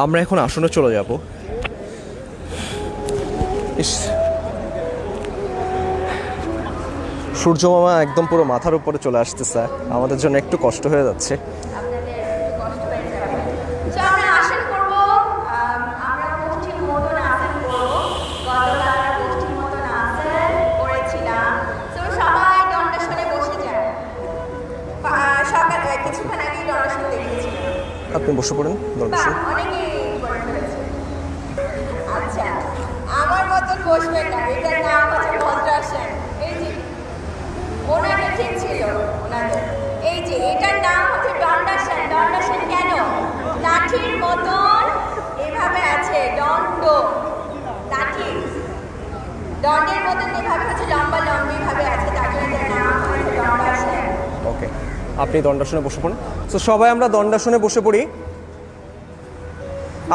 আমরা এখন আসনে চলে যাব। ইস, সূর্য মামা একদম পুরো মাথার উপরে চলে আসতেছে, আমাদের জন্য একটু কষ্ট হয়ে যাচ্ছে। আপনাদের একটু কষ্ট হয়ে যাবে। So, আমরা আসন করবো। আমরা গোষ্ঠীর মতন আসন করবো। গতকাল আমরা গোষ্ঠীর মতন আসন করেছিলাম। So, সবাই দণ্ডাসনে বসে যান। সকালে কিছুক্ষণ আগেই দণ্ডাসন দেখিয়েছিলাম। আপনি বসে পড়েন বাহ, দণ্ডাসনে। অনেকেই করে ফেলেছে। আচ্ছা, আমার মতন বসবেন না, এটার নাম হচ্ছে ভদ্রাসন। এই যে ওনাদের ঠিক ছিল, ওনাদের এই যে এটার নাম হচ্ছে দণ্ডাসন। দণ্ডাসন কেন? লাঠির মতন এভাবে আছে, দণ্ড লাঠি দণ্ডের মতন এভাবে হচ্ছে লম্বা লম্বি ভাবে আছে, তার জন্য এটার নাম হচ্ছে দণ্ডাসন। ওকে, আপনি দণ্ডাসনে বসে পড়ুন। তো সবাই আমরা দণ্ডাসনে বসে পড়ি।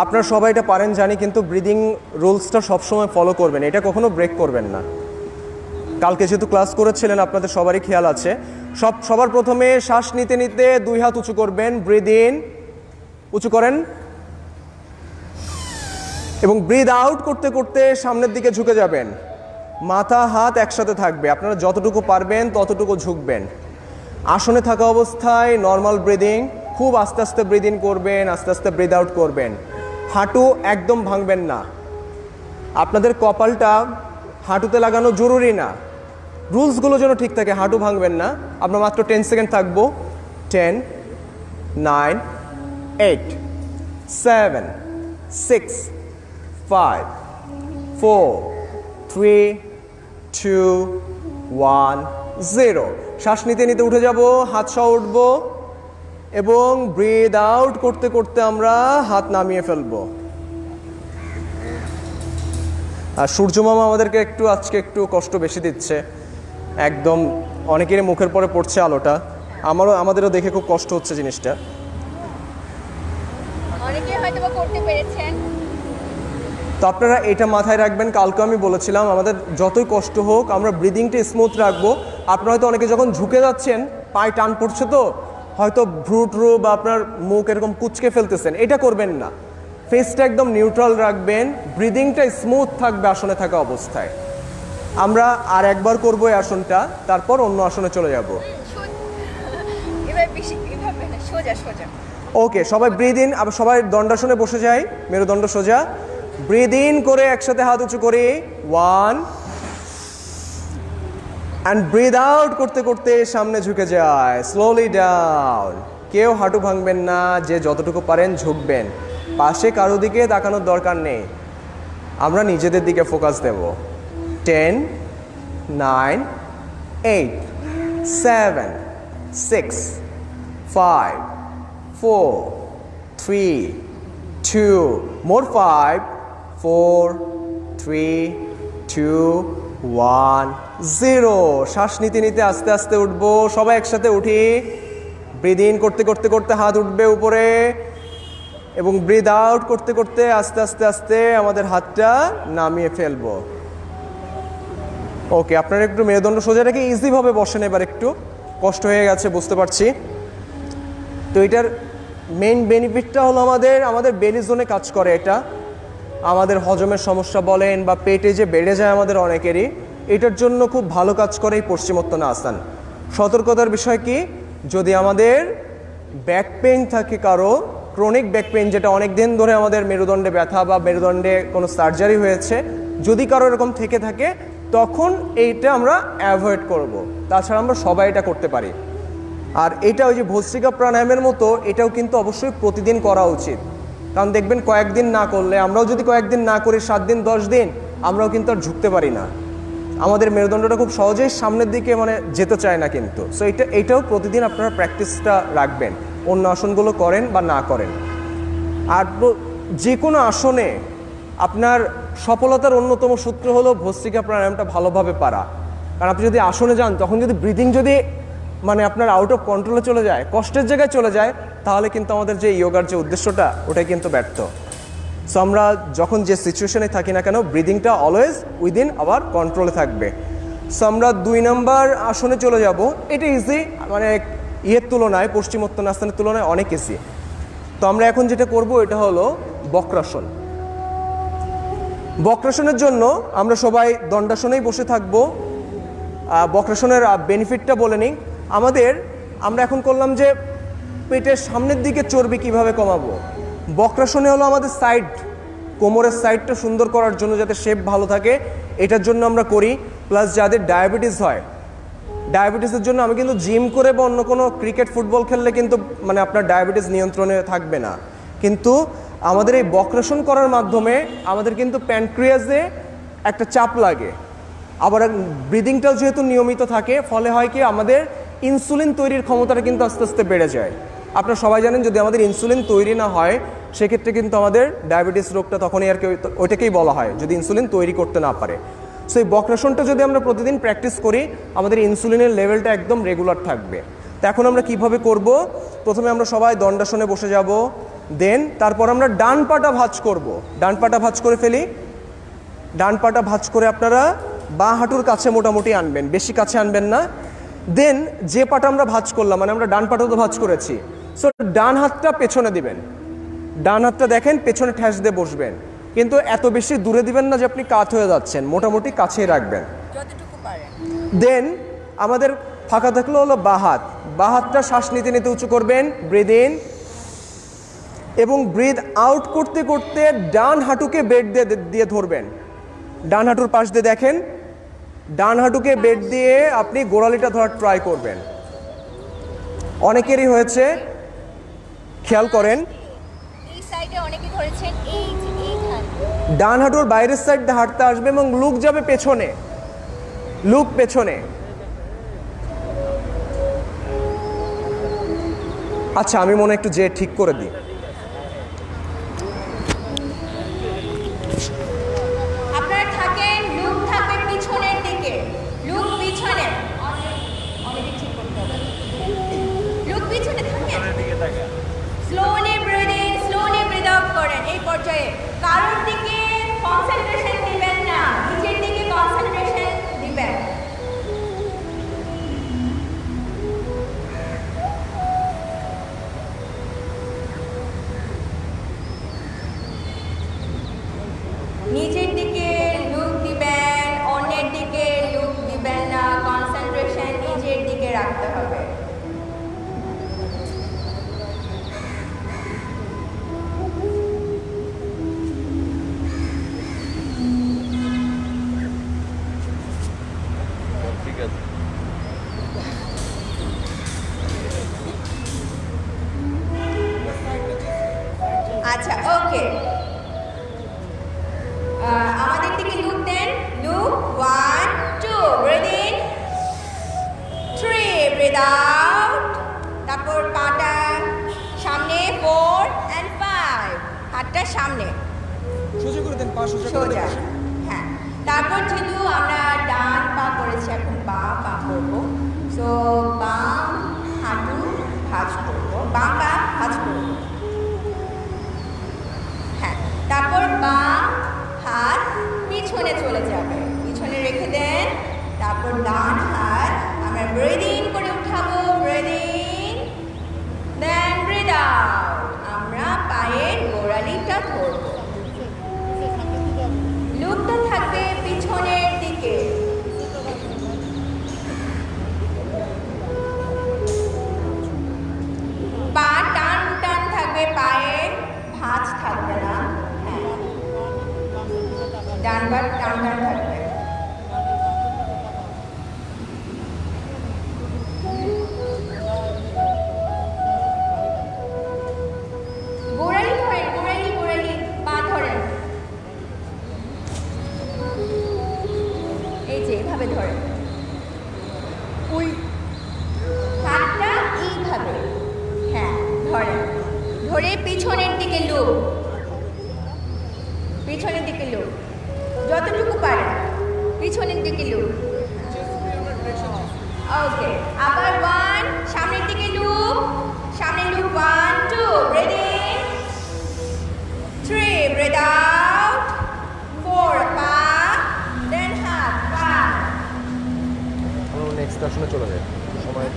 আপনারা সবাই এটা পারেন জানি, কিন্তু ব্রিদিং রুলসটা সবসময় ফলো করবেন, এটা কখনো ব্রেক করবেন না। কালকে যেহেতু ক্লাস করেছিলেন আপনাদের সবারই খেয়াল আছে। সবার প্রথমে শ্বাস নিতে নিতে 2 হাত উঁচু করবেন, ব্রিদ ইন, উঁচু করেন, এবং ব্রিদ আউট করতে করতে সামনের দিকে ঝুঁকে যাবেন। মাথা হাত একসাথে থাকবে, আপনারা যতটুকু পারবেন ততটুকু ঝুঁকবেন। আসনে থাকা অবস্থায় নর্মাল ব্রিদিং, খুব আস্তে আস্তে ব্রিদ ইন করবেন, আস্তে আস্তে ব্রিদ আউট করবেন। হাঁটু একদম ভাঙবেন না, আপনাদের কপালটা হাঁটুতে লাগানো জরুরি না, রুলসগুলো যেন ঠিক থাকে, হাঁটু ভাঙবেন না। আমরা মাত্র 10 সেকেন্ড থাকবো। 10, 9, 8, 7, 6, 5, 4, 3, 2, 1, 0। শ্বাস নিতে নিতে উঠে যাব, হাত সহ উঠবো, এবং ব্রিদ আউট করতে করতে আমরা হাত নামিয়ে ফেলবো। আর সূর্য মামা আমাদেরকে আজকে একটু কষ্ট বেশি দিচ্ছে, একদম অনেকেরই মুখের পরে পড়ছে আলোটা, আমাদেরও দেখে খুব কষ্ট হচ্ছে জিনিসটা। অনেকে হয়তো বা করতে পেরেছেন। তো আপনারা এটা মাথায় রাখবেন, কালকে আমি বলেছিলাম আমাদের যতই কষ্ট হোক আমরা ব্রিদিংটা স্মুথ রাখবো। আপনারা হয়তো অনেকে যখন ঝুঁকে যাচ্ছেন পায়ে টান পড়ছে, তো হয়তো ভ্রু বা আপনার মুখ এরকম কুচকে ফেলতেছেন, এটা করবেন না। ফেসটা একদম নিউট্রাল রাখবেন, ব্রিদিংটা স্মুথ থাকবে আসনে থাকা অবস্থায়। আমরা আর একবার করবো এই আসনটা, তারপর অন্য আসনে চলে যাব। সোজা সোজা। ওকে, সবাই ব্রিদ ইন, আবার সবাই দণ্ডাসনে বসে যাই, মেরুদণ্ড সোজা। ব্রিদ ইন করে একসাথে হাত উঁচু করি, 1, অ্যান্ড ব্রিদ আউট করতে করতে সামনে ঝুঁকে যায়, স্লোলি ডাউন। কেউ হাঁটু ভাঙবেন না, যে যতটুকু পারেন ঝুঁকবেন, পাশে কারো দিকে তাকানোর দরকার নেই, আমরা নিজেদের দিকে ফোকাস দেব। 10, 9, 8, 7, 6, 5, 4, 3, 2, more 5, 4, 3, 2, 1, 0। শ্বাস নিতে নিতে আস্তে আস্তে উঠবো, সবাই একসাথে উঠি। ব্রিদ ইন করতে করতে করতে হাত উঠবে উপরে, এবং ব্রিদ আউট করতে করতে আস্তে আস্তে আস্তে আমাদের হাতটা নামিয়ে ফেলবো। ওকে, আপনারা একটু মেরুদণ্ড সোজা রেখে ইজিভাবে বসেন। এবার একটু কষ্ট হয়ে গেছে বুঝতে পারছি। তো এটার মেইন বেনিফিটটা হলো আমাদের বেলি জোনে কাজ করে এটা। আমাদের হজমের সমস্যা বলেন বা পেটে যে বেড়ে যায় আমাদের অনেকেরই, এটার জন্য খুব ভালো কাজ করে এই পশ্চিমোত্তান আসন। সতর্কতার বিষয় কি, যদি আমাদের ব্যাক পেইন থাকে, কারো ক্রনিক ব্যাক পেইন, যেটা অনেক দিন ধরে আমাদের মেরুদণ্ডে ব্যথা বা মেরুদণ্ডে কোনো সার্জারি হয়েছে, যদি কারো এরকম থেকে থাকে, তখন এইটা আমরা অ্যাভয়েড করব। তাছাড়া আমরা সবাই এটা করতে পারি। আর এটা ওই যে ভস্ত্রিকা প্রাণায়ামের মতো, এটাও কিন্তু অবশ্যই প্রতিদিন করা উচিত। কারণ দেখবেন কয়েকদিন না করলে, আমরাও যদি কয়েকদিন না করি 7 দিন 10 দিন, আমরাও কিন্তু আর ঝুঁকতে পারি না। আমাদের মেরুদণ্ডটা খুব সহজেই সামনের দিকে মানে যেতে চায় না কিন্তু। সো এইটাও প্রতিদিন আপনারা প্র্যাকটিসটা রাখবেন, অন্য আসনগুলো করেন বা না করেন। আর যে কোনো আসনে আপনার সফলতার অন্যতম সূত্র হলো ভস্ত্রিকা প্রাণায়ামটা ভালোভাবে পারা। কারণ আপনি যদি আসনে যান, তখন যদি ব্রিদিং যদি মানে আপনার আউট অফ কন্ট্রোলে চলে যায়, কষ্টের জায়গায় চলে যায়, তাহলে কিন্তু আমাদের যে যোগার যে উদ্দেশ্যটা, ওটাই কিন্তু ব্যর্থ। সো আমরা যখন যে সিচুয়েশনে থাকি না কেন, ব্রিদিংটা অলওয়েজ উইদিন আবার কন্ট্রোলে থাকবে। সো আমরা 2 নম্বর আসনে চলে যাব। এটা ইজি, মানে ইয়ের তুলনায়, পশ্চিমোত্তানাসনের তুলনায় অনেক ইজি। তো আমরা এখন যেটা করব এটা হলো বক্রাসন। বক্রাসনের জন্য আমরা সবাই দণ্ডাসনেই বসে থাকব। বক্রাসনের বেনিফিটটা বলে নিই। আমরা এখন করলাম যে পেটের সামনের দিকে চর্বি কিভাবে কমাবো। বক্রাসনে হলো আমাদের সাইড, কোমরের সাইডটা সুন্দর করার জন্য, যাতে শেপ ভালো থাকে, এটার জন্য আমরা করি। প্লাস যাদের ডায়াবেটিস হয়, ডায়াবেটিসের জন্য আমি কিন্তু জিম করে বা অন্য কোনো ক্রিকেট ফুটবল খেললে কিন্তু মানে আপনার ডায়াবেটিস নিয়ন্ত্রণে থাকবে না। কিন্তু আমাদের এই বক্রাসন করার মাধ্যমে আমাদের কিন্তু প্যানক্রিয়াসে একটা চাপ লাগে, আবার ব্রিদিংটাও যেহেতু নিয়মিত থাকে, ফলে হয় কি আমাদের ইনসুলিন তৈরির ক্ষমতাটা কিন্তু আস্তে আস্তে বেড়ে যায়। আপনারা সবাই জানেন, যদি আমাদের ইনসুলিন তৈরি না হয়, সেক্ষেত্রে কিন্তু আমাদের ডায়াবেটিস রোগটা তখনই আর কি ওইটাকেই বলা হয়, যদি ইনসুলিন তৈরি করতে না পারে। সো এই বক্রাসনটা যদি আমরা প্রতিদিন প্র্যাকটিস করি, আমাদের ইনসুলিনের লেভেলটা একদম রেগুলার থাকবে। তো এখন আমরা কিভাবে করব? প্রথমে আমরা সবাই দণ্ডাসনে বসে যাব, দেন তারপর আমরা ডান পাটা ভাঁজ করব। ডান পাটা ভাঁজ করে ফেলি। ডান পাটা ভাঁজ করে আপনারা বাঁ হাঁটুর কাছে মোটামুটি আনবেন, বেশি কাছে আনবেন না। দেন যে পাটা আমরা ভাঁজ করলাম, মানে আমরা ডান পাটা তো ভাঁজ করেছি, সো ডান হাতটা পেছনে দিবেন। ডান হাতটা দেখেন পেছনে ঠ্যাস দিয়ে বসবেন, কিন্তু এত বেশি দূরে দিবেন না যে আপনি কাত হয়ে যাচ্ছেন, মোটামুটি কাছেই রাখবেন যতটুকু পারেন। দেন আমাদের ফাঁকা থাকলো হলো বাঁ হাত। বাঁ হাতটা শ্বাস নিতে নিতে উঁচু করবেন, ব্রিদ ইন, এবং ব্রিদ আউট করতে করতে ডান হাঁটুকে বেড দিয়ে ধরবেন। ডান হাঁটুর পাশ দিয়ে দেখেন, ডান হাঁটুকে বেড দিয়ে আপনি গোড়ালিটা ধরার ট্রাই করবেন। অনেকেরই হয়েছে, খেয়াল করেন, এই সাইডে অনেকে ধরেছেন, এইখানে ডান হাঁটুর বাইরের সাইড দিয়ে হাঁটতে আসবে এবং লুক যাবে পেছনে, লুক পেছনে। আচ্ছা, আমি মনে একটু যে ঠিক করে দিই। আপনারা থাকেন, লুক থাকবে পিছনের দিকে, লুক পিছনে, অনেকে ঠিক করতে হবে, লুক পিছনে থাকেন। Slowly breathe in, slowly breathe out করেন। এই পর্যায়ে কারোর দিকে কনসেন্ট্রেশন দিবেন না, নিচের দিকে কনসেন্ট্রেশন দিবেন। নিচের দিকে লুক দিবেন, অন্যের দিকে লুক দিবেন না, কনসেন্ট্রেশন নিচের দিকে রাখতে হবে। আচ্ছা, ওকে, আমাদের দিকে লুক দেন। Look, 1 2, breathe in, 3, breathe out. তারপর পাটা সামনে, 4 and 5, হাতটা সামনে সোজা করে দেন, পা সোজা করে সোজা। দেন। হ্যাঁ, তারপর যেহেতু আমরা ডান পা করেছি, এখন বাম পা করবো। সো বাম হাঁটু ভাঁজ করবো, বাম পা ভাঁজ করবো। হ্যাঁ, তারপর বাম হাত পিছনে চলে যাবে, পিছনে রেখে দেন। তারপর ডান হাত আমরা ব্রিথ ইন করে উঠাবো, breathe in, then breathe out. আমরা পায়ের গোড়ালিটা ধরবো, লুকটা থাকবে পিছনের দিকে। পা টান টান থাকবে, পায়ে ভাঁজ থাকবে না। হ্যাঁ, ডান পা টান টান থাকবে। গোড়ালি ধরেন, গোড়ালি ধরে পিছনের দিকে লুপ, পিছনের দিকে লুপ, যতটুকু পারে পিছনের দিকে লুপ। ওকে, আবার 1, সামনের দিকে লুপ, সামনে look, 1 2, breathe in, 3, breathe out, 4, পা, দেন হাত, পা। আমরা নেক্সট আসনে চলে যাই, সময়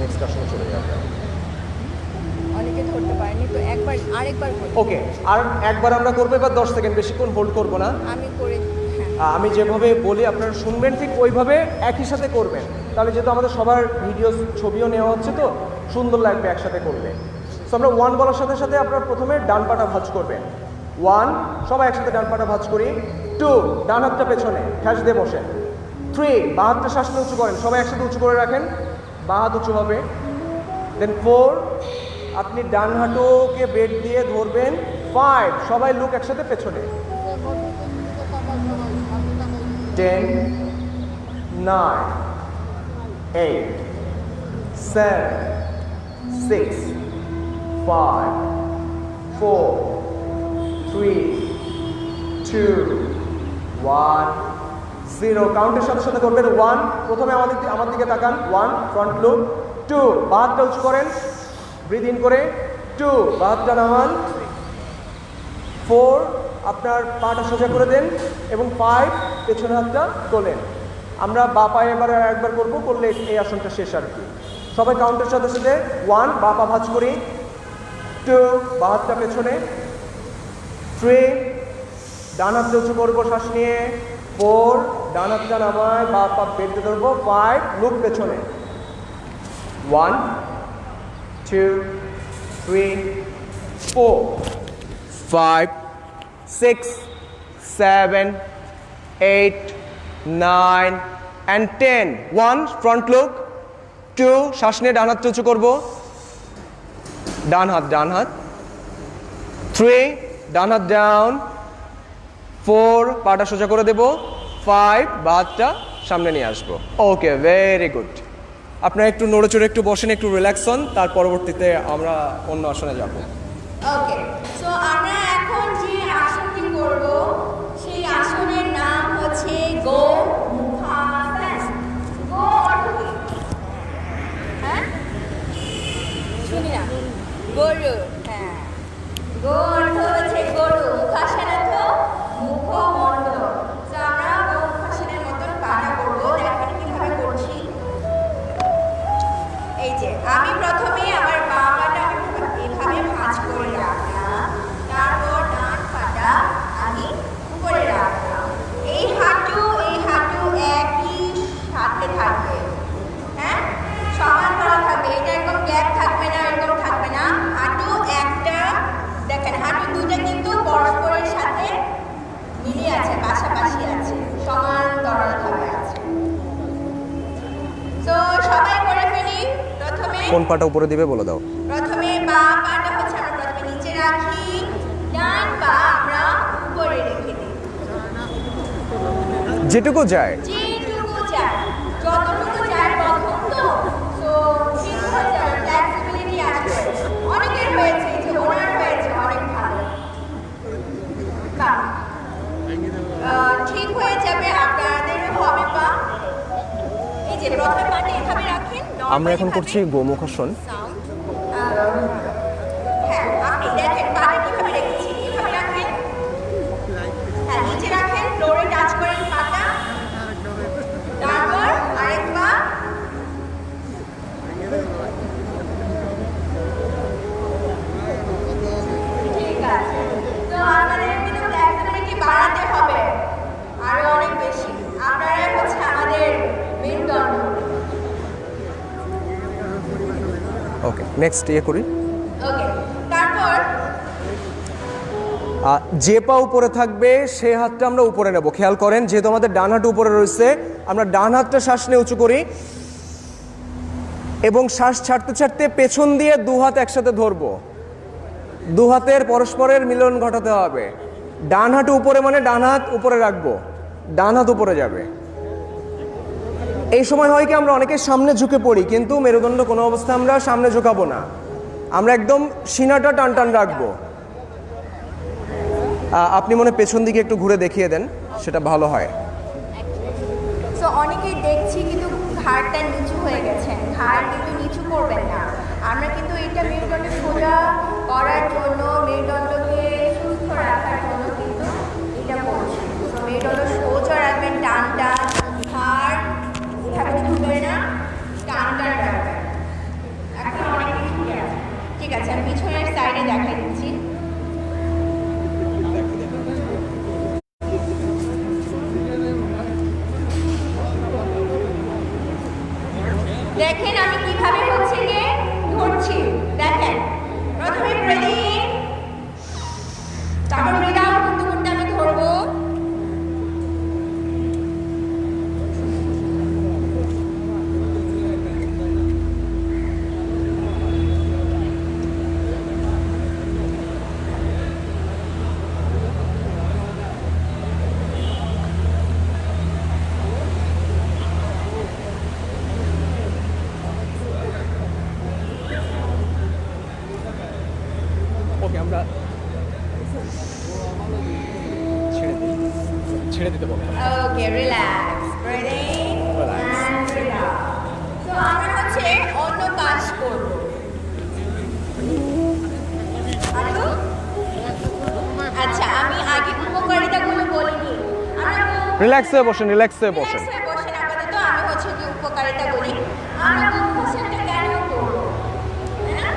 নেক্সট আসনে চলে যাই। অনেকে ধরতে পারেনি তো একবার আরেকবার করি। ওকে, আর একবার আমরা করবো, এবার 10 সেকেন্ড, বেশিক্ষণ হোল্ড করবো না। আমি করে আমি যেভাবে বলি আপনারা শুনবেন, ঠিক ওইভাবে একই সাথে করবেন, তাহলে যেহেতু আমাদের সবার ভিডিও ছবিও নেওয়া হচ্ছে তো সুন্দর লাগবে একসাথে করলে। তো আমরা 1 বলার সাথে সাথে আপনারা প্রথমে ডান পাটা ভাঁজ করবেন। 1, সবাই একসাথে ডান পাটা ভাঁজ করি। 2, ডান হাতটা পেছনে ঠ্যাস দিয়ে বসেন। 3, বাঁ হাতটা শ্বাস নিয়ে উঁচু করেন, সবাই একসাথে উঁচু করে রাখেন, বাঁ হাত উঁচু হবে। দেন 4, আপনি ডান হাঁটুকে বেড দিয়ে ধরবেন। 5, সবাই লুক একসাথে পেছনে। 10, 9, 8, 7, 6, 5, 4, 3, 2, 1, 0। কাউন্টের সাথে সাথে করবেন। 1, প্রথমে আমার দিকে তাকান। 1, ফ্রন্ট লুক। 2, বাহাতটা উঁচু করেন, ব্রিথ ইন করে। 2, বাহাতটা নামান। 4, আপনার পাটা সোজা করে দেন এবং 5, পেছনের হাতটা তোলেন। আমরা বা পায়ে এবার একবার করবো, করলে এই আসনটা শেষ আর কি। সবাই কাউন্টের সাথে সাথে 1, বা পা ভাঁজ করি। 2, বা হাতটা পেছনে। 3, ডান হাতটা উঁচু করবো শ্বাস নিয়ে। 4, ডান হাতটা নামায়, বা পা বেঁধে ধরবো। 5, লুক পেছনে। 1, 2, 3, 4, 5, 6, 7, 8, 9 and 10. 1, front look. 2, শ্বাস নিয়ে ডান হাতটা উঁচু করবো, ডান হাত। 3, ডান হাত ডাউন। 4, পাটা সোজা করে দেব। 5, বা হাতটা সামনে নিয়ে আসবো। ওকে, ভেরি গুড। আপনারা একটু নড়েচড়ে একটু বসেন, একটু রিল্যাক্স হন, তার পরবর্তীতে আমরা অন্য আসনে যাব। ওকে, সো আমরা এখন যে আসনটি করব সেই আসনের নাম হচ্ছে গোমুখাসন। গো অর্থ কি? হ্যাঁ, শুনি না। গরু। হ্যাঁ, গো অর্থ হচ্ছে গরু, মুখাসন অর্থ মুখমণ্ডল। তো আমরা গোমুখাসনের মতন পাটা করব। দেখেন কিভাবে করছি। এই যে আমি প্রথমে আমার বাঁ পাটা এভাবে ভাঁজ করে রাখলাম, তারপর ডান পাটা আমি উপরে রাখলাম। এই হাঁটু একই সাথে থাকবে, হ্যাঁ, সমান করা থাকবে। এটা এরকম গ্যাপ থাকবে না, এরকম থাকবে না। হাঁটু একটা, দেখেন হাঁটু দুটো কিন্তু পরস্পরের সাথে মিলে আছে, পাশাপাশি আছে, সমান্তরালভাবে আছে। তো সবাই করে ফেলি। প্রথমে কোন পাটা উপরে দিবে বলে দাও। প্রথমে বাঁ পাটা হচ্ছে আমরা প্রথমে নিচে রাখি, ডান পা আমরা উপরে রেখে দিই। যেটুকু যায়, যেটুকু যায়, যতটুকু যায় প্রথম তো ঠিক হয়ে যাবে, ফ্লেক্সিবিলিটি আসবে। অনেকের হয়েছে, এই যে ওনার হয়েছে অনেক ভালো। ঠিক হয়ে যাবে, আপনাদেরও হবে। পা এই যে প্রথমে পাটা এভাবে রাখেন। আমরা এখন করছি গোমুখাসন। হ্যাঁ, আপনি দেখেন পাটা কিভাবে রেখেছি, এভাবে রাখেন। হ্যাঁ, নিচে রাখেন, ফ্লোরে টাচ করেন পাটা। তারপর আরেকবার। ঠিক আছে, তো আপনাদের কিন্তু ফ্লেক্সিবিলিটি বাড়াতে হবে আরো অনেক বেশি। আপনারা হচ্ছে আমাদের মেরুদণ্ড। ওকে, নেক্সট করি। ওকে, তারপর যে পা উপরে থাকবে সেই হাতটা আমরা উপরে নেব। খেয়াল করেন, যেহেতু আমাদের ডান হাত উপরে রয়েছে, আমরা ডান হাতটা শ্বাস নিয়ে উঁচু করি এবং শ্বাস ছাড়তে ছাড়তে পেছন দিয়ে 2 হাত একসাথে ধরবো। 2 হাতের পরস্পরের মিলন ঘটাতে হবে। ডান হাত উপরে মানে ডান হাত উপরে রাখবো, ডান হাত উপরে যাবে। এই সময় হয় কি, আমরা অনেকে সামনে ঝুঁকে পড়ি, কিন্তু মেরুদণ্ড কোনো অবস্থায় আমরা সামনে ঝুঁকাবো না। আমরা একদম সিনাটা টান টান রাখবো। আপনি মনে পেছন দিকে একটু ঘুরে দেখিয়ে দেন, সেটা ভালো হয়। সো অনেকেই দেখছি কিন্তু ঘাড়টা নিচু হয়ে গেছে, ঘাড় কিন্তু নিচু করবেন না। আমরা কিন্তু এটা মেরুদণ্ড সোজা করার জন্য, মেরুদণ্ডকে সুস্থ রাখার জন্য কিন্তু এটা করছি। তো মেরুদণ্ড সোজা রাখবেন, টান টান, ঘাড় এভাবে ঝুঁকবে না, টান টান রাখবেন। এখন অনেক কিছু ঠিক আছে, আমি পিছনের সাইডে দেখাই দিচ্ছি। দেখেন আমি কিভাবে হচ্ছে গিয়ে ধরছি, দেখেন প্রথমে ব্রিথ ইন, তারপর ব্রিথ আউট করতে করতে আমি ধরবো। ওকে, আমরা ছেড়ে দিতে বলবো। Okay, relax, breathe in and breathe out. So আমরা হচ্ছে অন্য কাজ করব। আলু, আচ্ছা আমি আগে উপকারিতাগুলো বলিনি। আমরা রিল্যাক্স হয়ে বসেন, রিল্যাক্স হয়ে বসেন। বসেন আপাতত আমি হচ্ছে কি উপকারিতা বলি। আমরা গোমুখাসনটা কেন করব, তাই না?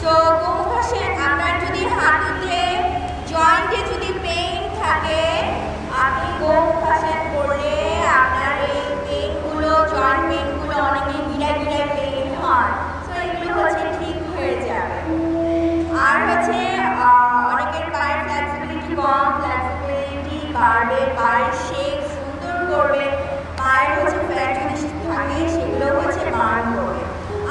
সো গোমুখাসন, আপনার যদি হাঁটুতে জয়েন্টে যদি পেইন থাকে, আপনি গোমুখাসন করলে আপনার এই পেইনগুলো, জয়েন্ট পেইনগুলো, অনেকেই গিরা গিরা পেইন হয়, সো এগুলো হচ্ছে ঠিক হয়ে যাবে। আর হচ্ছে অনেকের পায়ের ফ্লেক্সিবিলিটি কম, ফ্লেক্সিবিলিটি বাড়বে, পায়ের শেপ সুন্দর করবে, পায়ের হচ্ছে ফ্যাট যদি থাকে সেগুলো হচ্ছে বার্ন করবে।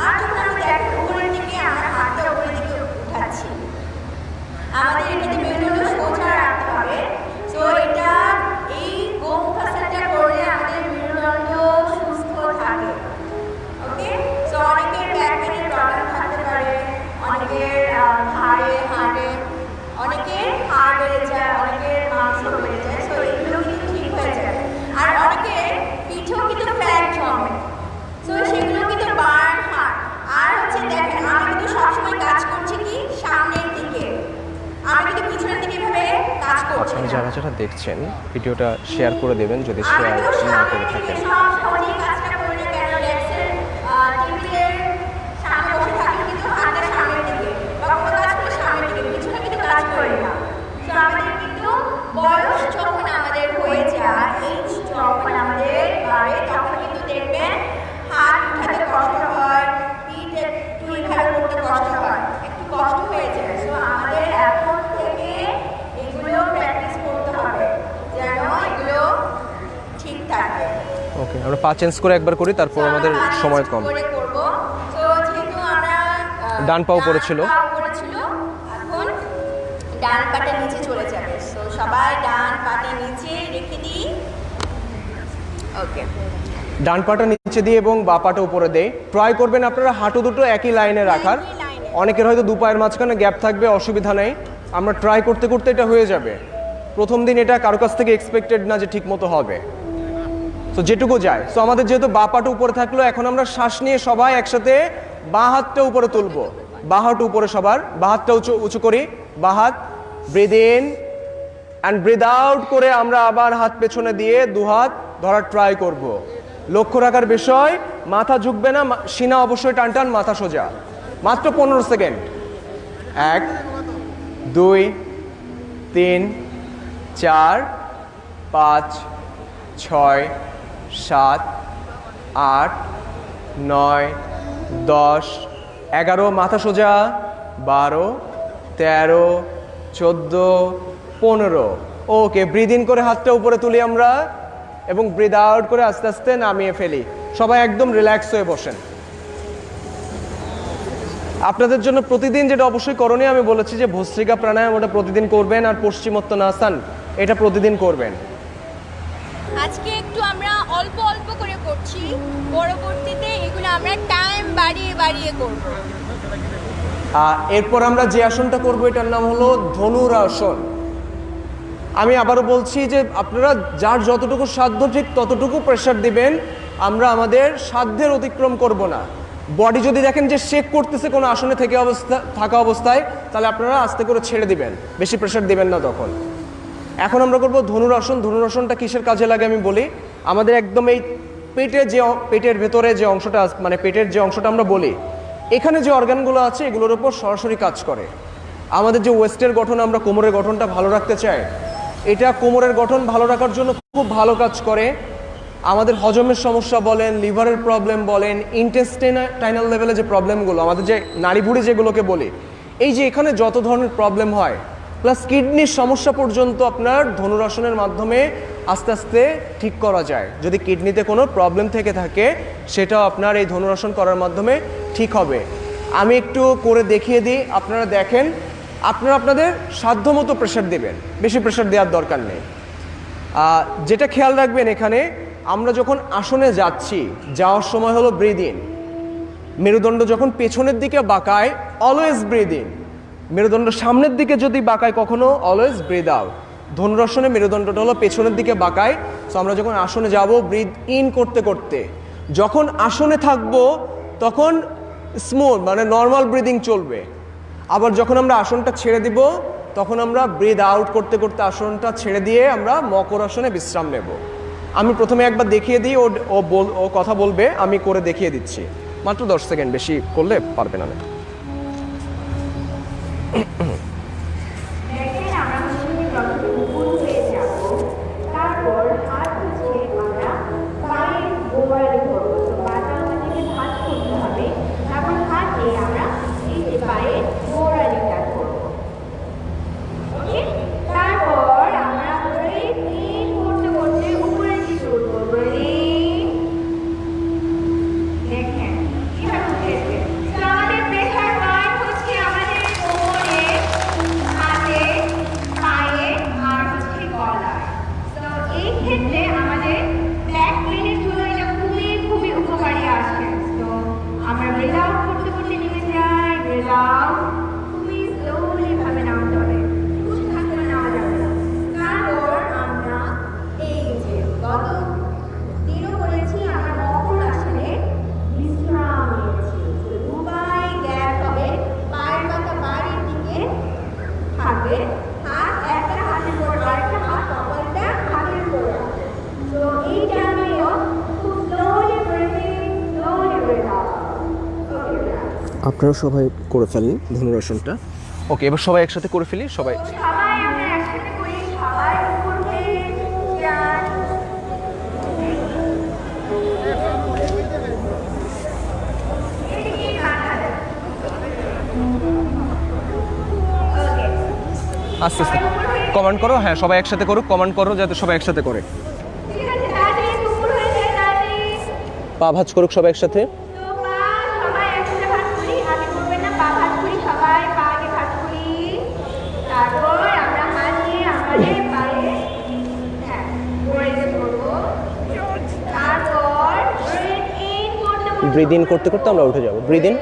আর যখন আমি দেখেন উপরের দিকে, আমরা হাতটা উপরের দিকে উঠাচ্ছি, আমাদের এটাতে মেরুদণ্ড সোজা রাখতে হবে। সো এটা এই গোমুখাসনটা করলে আমাদের মেরুদণ্ড সুস্থ থাকে। ওকে, সো অনেকের ব্যাক পেনের প্রবলেম থাকতে পারে, অনেকের হাড়ে, অনেকের হাড় বেড়ে যায়, অনেকের মাংস বেড়ে যায়, সো এগুলো কিন্তু ঠিক হয়ে যায়। আর অনেকের পিঠেও কিন্তু ফ্যাট জমে, সো সেগুলো কিন্তু বার্ন হয়। আর হচ্ছে দেখেন আমি কিন্তু সবসময় কাজ করছি কি সামনের দিকে, আমি কিন্তু পিছনের দিকে এভাবে কাজ করছি আপনারা না। যারা যারা দেখছেন ভিডিওটা শেয়ার করে দেবেন যদি আমি শেয়ার কিন্তু না করে সামনের দিকে থাকেন। সহজেই কাজটা করি না কেন, লেগসের টেবিলের সামনে বসে থাকি কিন্তু হাতটা সামনের দিকে, বা কোনো কাজ করলে সামনের দিকে, পিছনে কিন্তু কাজ করি না। তো আমাদের কিন্তু বয়স যখন আমাদের হয়ে যায়, এইজ যখন আমাদের বাড়ে, তখন কিন্তু দেখবেন হাত উঠাতে কষ্ট হয়, পিঠ একটু এভাবে করতে কষ্ট হয়, একটু কষ্ট হয়ে যায়। সো আমাদের এখন থেকে এগুলো প্র্যাকটিস করতে হবে যেন এগুলো ঠিক থাকে। ওকে, আমরা 5 চেঞ্জ করে একবার করি, তারপর আমাদের সময় কম। করে করব। সো যেহেতু আমরা ডান পা উপরে ছিল। এখন ডান পাটা নিচে চলে যাবে। সো সবাই ডান পাটা নিচে রেখে দিই। ওকে, ডান পাটা নিচে দিয়ে এবং বা পাটা উপরে দেই। ট্রাই করবেন আপনারা হাঁটু দুটো একই লাইনে রাখার। একই লাইনে। অনেকের হয়তো দু পায়ের মাঝখানে গ্যাপ থাকবে, অসুবিধা নেই, আমরা ট্রাই করতে করতে এটা হয়ে যাবে। প্রথম দিন এটা কারো কাছ থেকে এক্সপেক্টেড না যে ঠিক মতো হবে, তো যেটুকু যায়। সো আমাদের যেহেতু বা পাটা উপরে থাকলো, এখন আমরা শ্বাস নিয়ে সবাই একসাথে বা হাতটা উপরে তুলবো। বা হাত উপরে, সবার বা হাতটা উঁচু উঁচু করি, বা হাত, breathe in and breathe out করে আমরা আবার হাত পেছনে দিয়ে দু হাত ধরার ট্রাই করব। লক্ষ্য রাখার বিষয়, মাথা ঝুঁকবে না, সিনা অবশ্যই টান টান, মাথা সোজা। মাত্র 15 সেকেন্ড। 1 2 3 4 5 6 7 8 9 10 11, মাথা সোজা, 12 13 14 15। ওকে, ব্রিথ ইন করে হাতটা উপরে তুলি আমরা এবং ব্রিথ আউট করে আস্তে আস্তে নামিয়ে ফেলি। সবাই একদম রিল্যাক্স হয়ে বসেন। আপনাদের জন্য প্রতিদিন যেটা অবশ্যই করণীয়, আমি বলেছি যে ভস্ত্রিকা প্রাণায়াম, ওটা প্রতিদিন করবেন, আর পশ্চিমোত্তানাসন এটা প্রতিদিন করবেন। আজকে একটু আমরা অল্প অল্প করে করছি, পরবর্তীতে এগুলো আমরা টাইম বাড়িয়ে বাড়িয়ে করব। এরপর আমরা যে আসনটা করব এটার নাম হলো ধনুরাসন। আমি আবারও বলছি যে আপনারা যার যতটুকু সাধ্য ঠিক ততটুকু প্রেশার দিবেন, আমরা আমাদের সাধ্যের অতিক্রম করব না। বডি যদি দেখেন যে শেক করতেছে কোনো আসনে থাকা অবস্থায়, তাহলে আপনারা আস্তে করে ছেড়ে দিবেন, বেশি প্রেশার দিবেন না তখন। এখন আমরা করব ধনুরাসন। ধনুরাসনটা কিসের কাজে লাগে আমি বলি। আমাদের একদম এই পেটের ভেতরে যে অংশটা মানে পেটের যে অংশটা আমরা বলি, এখানে যে অর্গানগুলো আছে এগুলোর উপর সরাসরি কাজ করে। আমাদের যে ওয়েস্টের গঠন, আমরা কোমরের গঠনটা ভালো রাখতে চাই, এটা কোমরের গঠন ভালো রাখার জন্য খুব ভালো কাজ করে। আমাদের হজমের সমস্যা বলেন, লিভারের প্রবলেম বলেন, ইন্টেস্টাইনাল লেভেলে যে প্রবলেমগুলো, আমাদের যে নাড়িভুড়ি যেগুলোকে বলি, এই যে এখানে যত ধরনের প্রবলেম হয়, প্লাস কিডনির সমস্যা পর্যন্ত আপনার ধনুরাসনের মাধ্যমে আস্তে আস্তে ঠিক করা যায়। যদি কিডনিতে কোনো প্রবলেম থেকে থাকে, সেটাও আপনার এই ধনুরাসন করার মাধ্যমে ঠিক হবে। আমি একটু করে দেখিয়ে দিই, আপনারা দেখেন। আপনারা আপনাদের সাধ্যমতো প্রেশার দেবেন, বেশি প্রেশার দেওয়ার দরকার নেই। যেটা খেয়াল রাখবেন, এখানে আমরা যখন আসনে যাচ্ছি, যাওয়ার সময় হলো ব্রিদ ইন। মেরুদণ্ড যখন পেছনের দিকে বাঁকায়, অলওয়েজ ব্রিদ ইন। মেরুদণ্ড সামনের দিকে যদি বাঁকায় কখনো, অলওয়েজ ব্রিদ আউট। ধনুরাসনে মেরুদণ্ডটা হলো পেছনের দিকে বাঁকায়। সো আমরা যখন আসনে যাব, ব্রিদ ইন করতে করতে, যখন আসনে থাকবো তখন স্মুথ মানে নর্মাল ব্রিদিং চলবে। আবার যখন আমরা আসনটা ছেড়ে দিব, তখন আমরা ব্রিদ আউট করতে করতে আসনটা ছেড়ে দিয়ে আমরা মকর আসনে বিশ্রাম নেব। আমি প্রথমে একবার দেখিয়ে দিই, ও কথা বলবে, আমি করে দেখিয়ে দিচ্ছি। মাত্র 10 সেকেন্ড, বেশি করলে পারবে না। আপনারা সবাই করে ফেলেন ধনুরাসনটা। ওকে, এবার সবাই একসাথে করে ফেলি। সবাই আস্তে আস্তে কমান্ড করো। হ্যাঁ, সবাই একসাথে করো, কমান্ড করো যাতে সবাই একসাথে করে। পা ভাঁজ করুক সবাই একসাথে। ব্রিদ ইন করতে করতে আমরা উঠে যাব। ব্রিদ ইন,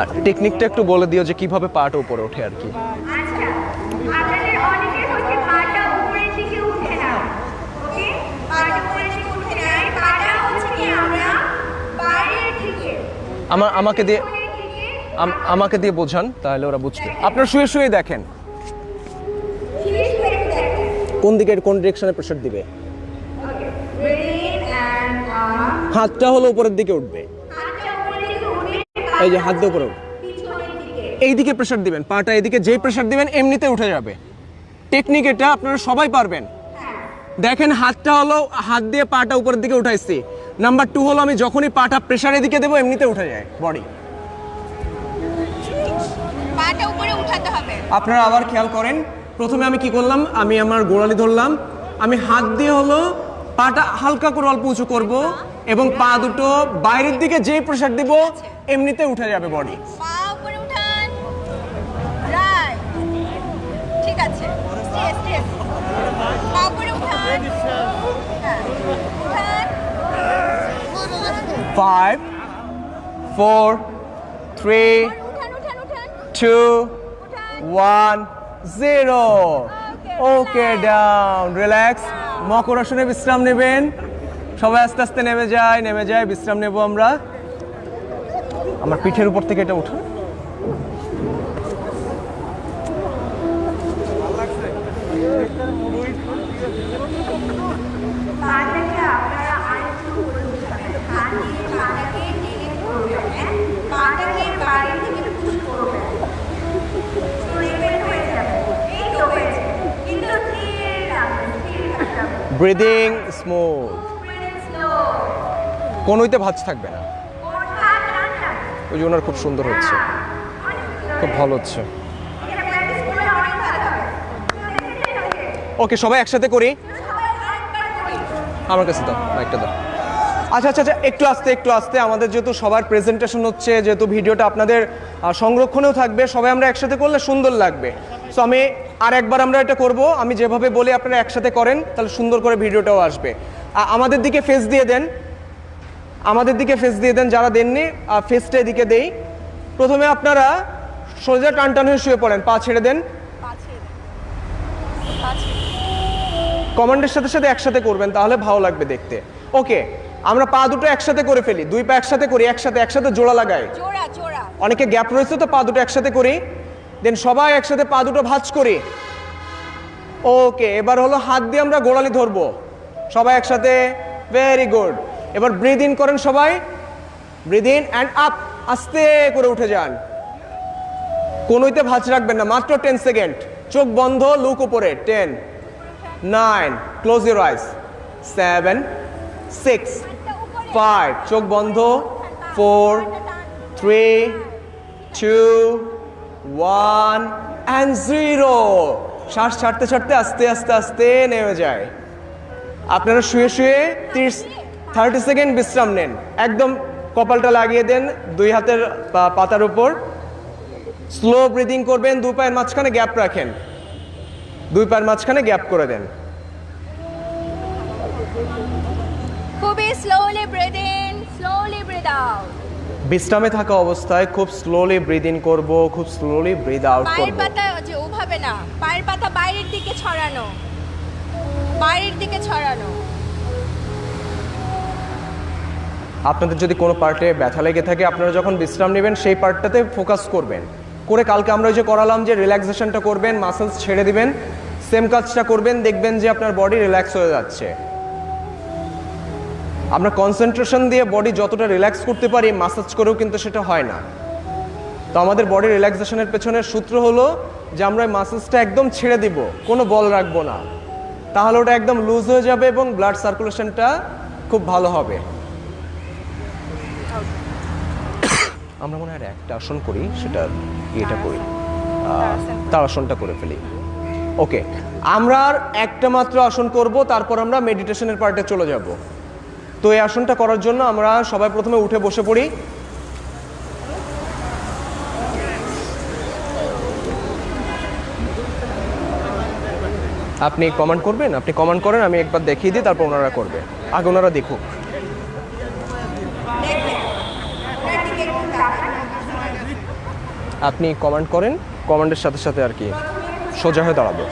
আর টেকনিকটা একটু বলে দিও যে কিভাবে পাটা উপরে ওঠে আর কি। আচ্ছা, আপনাদের অনেকের হচ্ছে পাটা উপরের দিকে উঠে না। ওকে, পাটা উপরের দিকে উঠে না, পাটা হচ্ছে কি আমরা বাইরের দিকে। আমাকে দিয়ে বোঝান, তাহলে ওরা বুঝবে। আপনারা শুয়ে শুয়ে দেখেন কোন দিকে, কোন ডিরেকশনে প্রেসার দিবে। হাতটা হলো উপরের দিকে উঠবে, এই যে হাত দিয়ে উপরে এই দিকে প্রেসার দিবেন, পাটা এদিকে যেই প্রেসার দিবেন এমনিতে উঠে যাবে। টেকনিক এটা, আপনারা সবাই পারবেন। দেখেন, হাতটা হলো হাত দিয়ে পাটা উপরের দিকে উঠাইছি। নাম্বার 2 হলো আমি যখনই পাটা প্রেসার এদিকে দেবো এমনিতে উঠে যায় বডি। পাটা উপরে উঠাতে হবে। আপনারা আবার খেয়াল করেন, প্রথমে আমি কি করলাম, আমি আমার গোড়ালি ধরলাম, আমি হাত দিয়ে হলো পাটা হালকা করে অল্প উঁচু করব এবং পা দুটো বাইরের দিকে যেই প্রেসার দিব এমনিতে উঠে যাবে বডি। পা উপরে উঠান, রাইট, ঠিক আছে, স্ট্রেস, পা উপরে উঠান, হ্যাঁ, উঠান, 5 4 3 উঠান, 2 উঠান, 1 0। ওকে, ডাউন, রিল্যাক্স। মকর আসনে বিশ্রাম নেবেন সবাই, আস্তে আস্তে নেমে যায়, বিশ্রাম নেব আমরা। আমার পিঠের উপর থেকে এটা উঠুন। পাটাকে আপনারা আরেকটু উপরে উঠাবেন, হাত দিয়ে পাটাকে টেনে ধরবেন, হ্যাঁ? পাটাকে বাইরে থেকে পুশ করবেন, লেভেল হয়ে যাবে, এই তো হয়েছে, কিন্তু স্থির রাখবেন, স্থির থাকতে হবে, ব্রিদিং স্মুথ, ব্রিথ স্লো, কোনোইতে ভাঁজ থাকবে না। ওঠা টান টান, ওই যে ওনার খুব সুন্দর হচ্ছে, অনেক সুন্দর খুব ভালো হচ্ছে। এটা প্র্যাকটিস করলে অনেক ভালো হবে। ওকে, সবাই একসাথে করি। সবাই আরেকবার করি। আমার কাছে দাও, মাইকটা দাও। আচ্ছা আচ্ছা আচ্ছা, একটু আস্তে। আমাদের যেহেতু সবার প্রেজেন্টেশন হচ্ছে, যেহেতু ভিডিওটা আপনাদের সংরক্ষণেও থাকবে, সবাই আমরা একসাথে করলে সুন্দর লাগবে। সো আমি আর একবার আমরা এটা করব, আমি যেভাবে বলি আপনারা একসাথে করেন, তাহলে সুন্দর করে ভিডিওটাও আসবে। আমাদের দিকে ফেস দিয়ে দেন, যারা দেননি ফেসটা এদিকে দেই। প্রথমে আপনারা সোজা টান হয়ে শুয়ে পড়েন, পা ছেড়ে দেন। কমান্ডের সাথে সাথে একসাথে করবেন, তাহলে ভালো লাগবে দেখতে। ওকে, আমরা পা দুটো একসাথে করে ফেলি, দুই পা একসাথে করি, একসাথে জোড়া লাগাই। জোড়া অনেকে গ্যাপ রয়েছে তো পা দুটো একসাথে করি, দেন সবাই একসাথে পা দুটো ভাঁজ করি। ওকে, এবার হলো হাত দিয়ে আমরা গোড়ালি ধরবো সবাই একসাথে, ভেরি গুড। এবার ব্রিথ ইন করেন সবাই, ব্রিথ ইন অ্যান্ড আপ, আস্তে করে উঠে যান, কোনোইতে ভাঁজ রাখবেন না, মাত্র 10 সেকেন্ড। চোখ বন্ধ, লুক উপরে, 10 9, ক্লোজ ইউর আইস, 7 6 5, চোখ বন্ধ, 4 3 2 1 and 0। শ্বাস ছাড়তে আস্তে আস্তে নেমে যায়। আপনারা শুয়ে 30 সেকেন্ড বিশ্রাম নেন, একদম কপালটা লাগিয়ে দেন দুই হাতের পাতার উপর। স্লো ব্রিদিং করবেন, দুই পায়ের মাঝখানে গ্যাপ রাখেন, দুই পায়ের মাঝখানে গ্যাপ করে দেন। খুবই slowly breathe in, slowly breathe out. বিশ্রামে থাকা অবস্থায় খুব স্লোলি ব্রিথ ইন করব, খুব স্লোলি ব্রিথ আউট পায়ের করব। পাতা যে ওভাবে না, পায়ের পাতা বাইরের দিকে ছড়ানো, আপনাদের যদি কোনো পার্টে ব্যথা লেগে থাকে, আপনারা যখন বিশ্রাম নেবেন সেই পার্টটাতে ফোকাস করবেন, করে কালকে আমরা ওই যে করালাম যে রিল্যাক্সেশনটা করবেন, মাসেলস ছেড়ে দিবেন, সেম কাজটা করবেন, দেখবেন যে আপনার বডি রিল্যাক্স হয়ে যাচ্ছে। আমরা কনসেন্ট্রেশন দিয়ে বডি যতটা রিল্যাক্স করতে পারি, মাসাজ করেও কিন্তু সেটা হয় না। তো আমাদের বডি রিল্যাক্সেশনের পেছনের সূত্র হলো যে আমরা মাসেলসটা একদম ছেড়ে দিব, কোনো বল রাখবো না, তাহলে ওটা একদম লুজ হয়ে যাবে এবং ব্লাড সার্কুলেশনটা খুব ভালো হবে। আমরা মনে হয় একটা আসন করি, সেটা এটা করি, তার আসনটা করে ফেলি। ওকে, আমরা আর একটা মাত্র আসন করব, তারপর আমরা মেডিটেশনের পার্টে চলে যাব। তো এই আসনটা করার জন্য আমরা সবাই প্রথমে উঠে বসে পড়ি। আপনি কমেন্ট করবেন, আপনি কমেন্ট করেন, আমি একবার দেখিয়ে দিই, তারপর ওনারা করবে, আগে ওনারা দেখুক। আপনি কমেন্ট করেন, কমেন্টের সাথে সাথে আর কি সোজা হয়ে দাঁড়াবো।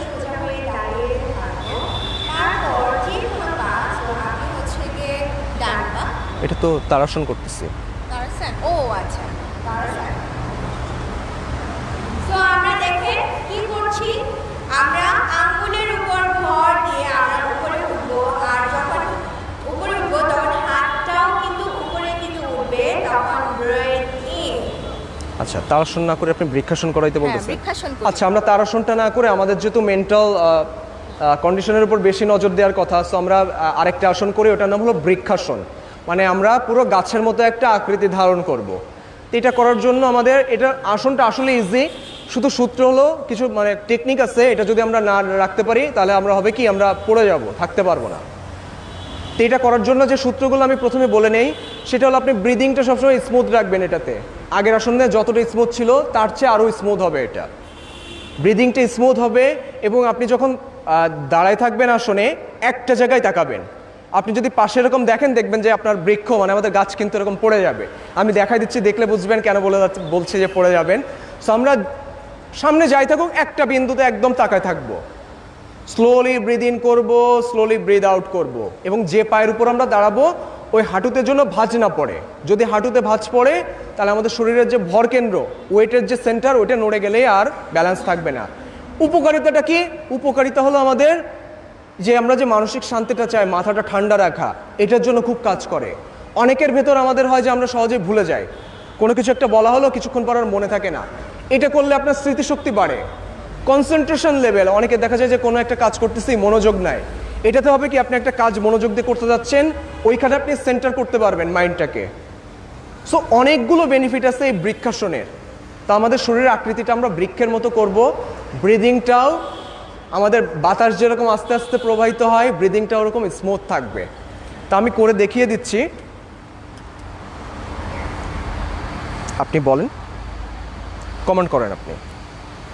এটা তো তারাসন করতেছি। ও আচ্ছা, তো আমরা দেখেন কি করছি, আমরা আঙ্গুলের উপর ভর দিয়ে আমরা উপরে উঠবো, আর যখন উপরে উঠবো তখন হাতটাও কিন্তু উপরে কিন্তু উঠবে, তখন ব্রেথ ইন। আচ্ছা, তারাসন না করে আপনি বৃক্ষাসন করাইতে বলতেছেন? বৃক্ষাসন করি। আচ্ছা, আমরা তারাসনটা না করে আমাদের যেহেতু মেন্টাল কন্ডিশনের উপর বেশি নজর দেওয়ার কথা, সো আমরা আরেকটা আসন করি, ওটার নাম হলো বৃক্ষাসন। মানে আমরা পুরো গাছের মতো একটা আকৃতি ধারণ করব। তো এটা করার জন্য আমাদের এটা আসনটা আসলে ইজি, শুধু সূত্র হলো কিছু মানে টেকনিক আছে, এটা যদি আমরা না রাখতে পারি তাহলে আমরা হবে কি আমরা পড়ে যাব, থাকতে পারবো না। তো এটা করার জন্য যে সূত্রগুলো আমি প্রথমে বলে নেই, সেটা হলো আপনি ব্রিদিংটা সবসময় স্মুথ রাখবেন। এটাতে আগের আসনে যতটা স্মুথ ছিল তার চেয়ে আরও স্মুথ হবে, এটা ব্রিদিংটা স্মুথ হবে। এবং আপনি যখন দাঁড়ায় থাকবেন আসনে একটা জায়গায় তাকাবেন। আপনি যদি পাশে এরকম দেখেন দেখবেন যে আপনার বৃক্ষ মানে আমাদের গাছ কিন্তু এরকম পড়ে যাবে। আমি দেখাই দিচ্ছি, দেখলে বুঝবেন কেন বলছি যে পড়ে যাবেন। সো আমরা সামনে যাই থাকুক একটা বিন্দুতে একদম তাকায় থাকবো, স্লোলি ব্রিদ ইন করবো, স্লোলি ব্রিদ আউট করব। এবং যে পায়ের উপর আমরা দাঁড়াবো ওই হাঁটুতে জন্য ভাঁজ না পড়ে। যদি হাঁটুতে ভাঁজ পড়ে তাহলে আমাদের শরীরের যে ভর কেন্দ্র, ওয়েটের যে সেন্টার, ওইটা নড়ে গেলে আর ব্যালেন্স থাকবে না। উপকারিতাটা কি? উপকারিতা হলো আমাদের যে আমরা যে মানসিক শান্তিটা চাই, মাথাটা ঠান্ডা রাখা, এটার জন্য খুব কাজ করে। অনেকের ভেতর আমাদের হয় যে আমরা সহজে ভুলে যাই, কোনো কিছু একটা বলা হলো কিছুক্ষণ পর আর মনে থাকে না। এটা করলে আপনার স্মৃতিশক্তি বাড়ে, কনসেন্ট্রেশন লেভেল। অনেকে দেখা যায় যে কোনো একটা কাজ করতেছি মনোযোগ নাই, এটাতে হবে কি আপনি একটা কাজ মনোযোগ দিয়ে করতে যাচ্ছেন, ওইখানে আপনি সেন্টার করতে পারবেন মাইন্ডটাকে। সো অনেকগুলো বেনিফিট আছে এই বৃক্ষাসনের। তো আমাদের শরীরের আকৃতিটা আমরা বৃক্ষের মতো করব, ব্রিদিংটাও আমাদের বাতাস যেরকম আস্তে আস্তে প্রবাহিত হয়, ব্রিদিংটাও ওরকম স্মুথ থাকবে। তা আমি করে দেখিয়ে দিচ্ছি, আপনি বলেন, কমেন্ট করেন আপনি।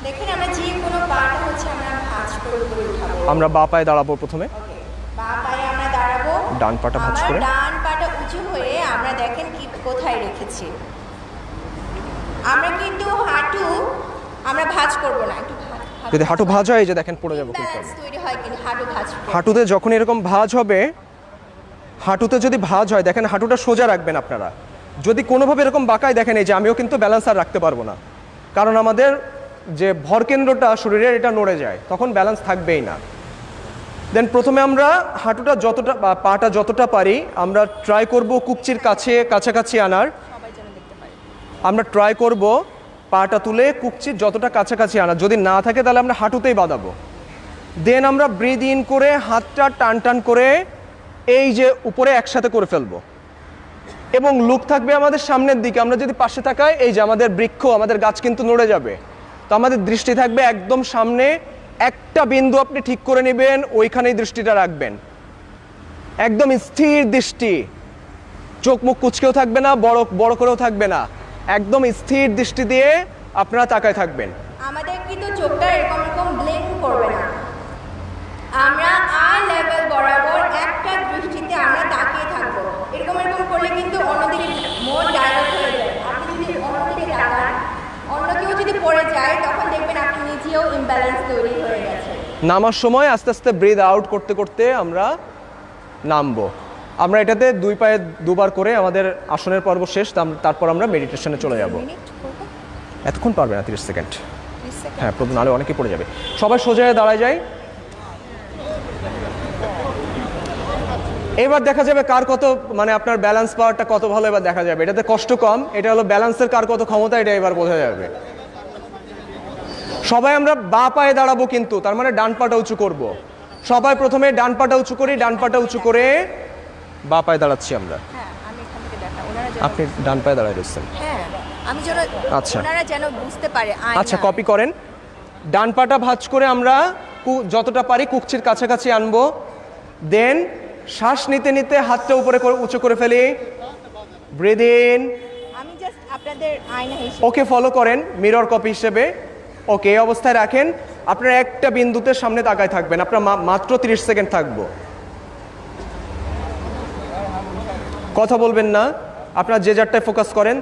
দেখেন আমরা যে কোনো পাটা হচ্ছে আমরা ভাঁজ করে উপরে উঠাবো। আমরা বা পায়ে দাঁড়াবো প্রথমে, বা পায়ে আমরা দাঁড়াবো, ডান পাটা ভাঁজ করে, ডান পাটা উঁচু হয়ে আমরা দেখেন কি কোথায় রেখেছি। আমরা কিন্তু হাঁটু আমরা ভাঁজ করব না, একটু যদি হাঁটু ভাঁজ হয় এই যে দেখেন পড়ে যাবো কিন্তু। তৈরি হয় কিন্তু হাঁটু ভাঁজ, হাঁটুতে যখন এরকম ভাঁজ হবে, হাঁটুতে যদি ভাঁজ হয় দেখেন হাঁটুটা সোজা রাখবেন আপনারা। যদি কোনোভাবে এরকম বাঁকায় দেখেন এই যে আমিও কিন্তু ব্যালেন্স আর রাখতে পারবো না, কারণ আমাদের যে ভর কেন্দ্রটা শরীরের এটা নড়ে যায়, তখন ব্যালেন্স থাকবেই না। দেন প্রথমে আমরা হাঁটুটা যতটা বা পাটা যতটা পারি আমরা ট্রাই করব কুকচির কাছাকাছি আনার। আমরা ট্রাই করব পাটা তুলে কুকচির যতটা কাছাকাছি আনার, যদি না থাকে তাহলে আমরা হাঁটুতেই বাঁধাবো। দেন আমরা ব্রিদ ইন করে হাতটা টান টান করে এই যে উপরে একসাথে করে ফেলবো, এবং লুক থাকবে আমাদের সামনের দিকে। আমরা যদি পাশে তাকাই এই যে আমাদের বৃক্ষ, আমাদের গাছ কিন্তু নড়ে যাবে, তো আমাদের দৃষ্টি থাকবে একদম সামনে। একটা বিন্দু আপনি ঠিক করে নেবেন, ওইখানেই দৃষ্টিটা রাখবেন, একদম স্থির দৃষ্টি, চোখ মুখ কুচকেও থাকবে না, বড় করেও থাকবে না, একদম স্থির দৃষ্টি দিয়ে আপনারা তাকায় থাকবেন। আমাদের কিন্তু চোখটা এরকম ব্লিঙ্ক করবে না, আমরা আই লেভেল বরাবর একটা দৃষ্টিতে আমরা তাকিয়ে থাকবো। এরকম করলে কিন্তু অন্যদিকে মন ডাইভার্ট হয়ে যায়। আপনি যদি অন্যদিকে তাকান, অন্য কেউ যদি পড়ে যায় তখন দেখবেন আপনি নিজেও ইমব্যালেন্স তৈরি হয়ে গেছে। নামার সময় আস্তে আস্তে ব্রিথ আউট করতে করতে আমরা নামবো। আমরা এটাতে দুই পায়ে দুবার করে আমাদের আসনের পর্ব শেষ, তারপর আমরা মেডিটেশনে চলে যাব। এতক্ষণ পারবে না, 30 সেকেন্ড। হ্যাঁ, প্রথম নাহলে অনেকে পড়ে যাবে। সবাই সোজা হয়ে দাঁড়ায় যায়। এবার দেখা যাবে কার কত মানে আপনার ব্যালেন্স পাওয়ারটা কত ভালো এবার দেখা যাবে। এটাতে কষ্ট কম, এটা হলো ব্যালেন্সের কার কত ক্ষমতা, এটা এবার বোঝা যাবে। সবাই আমরা বা পায়ে দাঁড়াবো, কিন্তু তার মানে ডান পাটা উঁচু করব। সবাই প্রথমে ডান পাটা উঁচু করি, ডান পাটা উঁচু করে বা পায়ে দাঁড়াচ্ছি আমরা। হ্যাঁ, আমি এখান থেকে দেখা, ওনারা আপনি ডান পায়ে দাঁড়ায় রয়েছেন। হ্যাঁ, আমি যেন আচ্ছা, ওনারা যেন বুঝতে পারে। আচ্ছা, কপি করেন। ডান পাটা ভাঁজ করে আমরা যতটা পারি কুকচির কাছাকাছি আনবো। দেন শ্বাস নিতে নিতে হাতটা উপরে উঁচু করে ফেলি, ব্রিদ ইন। আমি জাস্ট আপনাদের আয়না হিসেবে ওকে ফলো করেন মিরর কপি হিসেবে। ওকে, এই অবস্থায় রাখেন। আপনার একটা বিন্দুতে সামনে তাকায় থাকবেন, আপনার মাত্র 30 সেকেন্ড থাকবো, কথা বলবেন না। আপনার যে যারটায় ফোকাস করেন।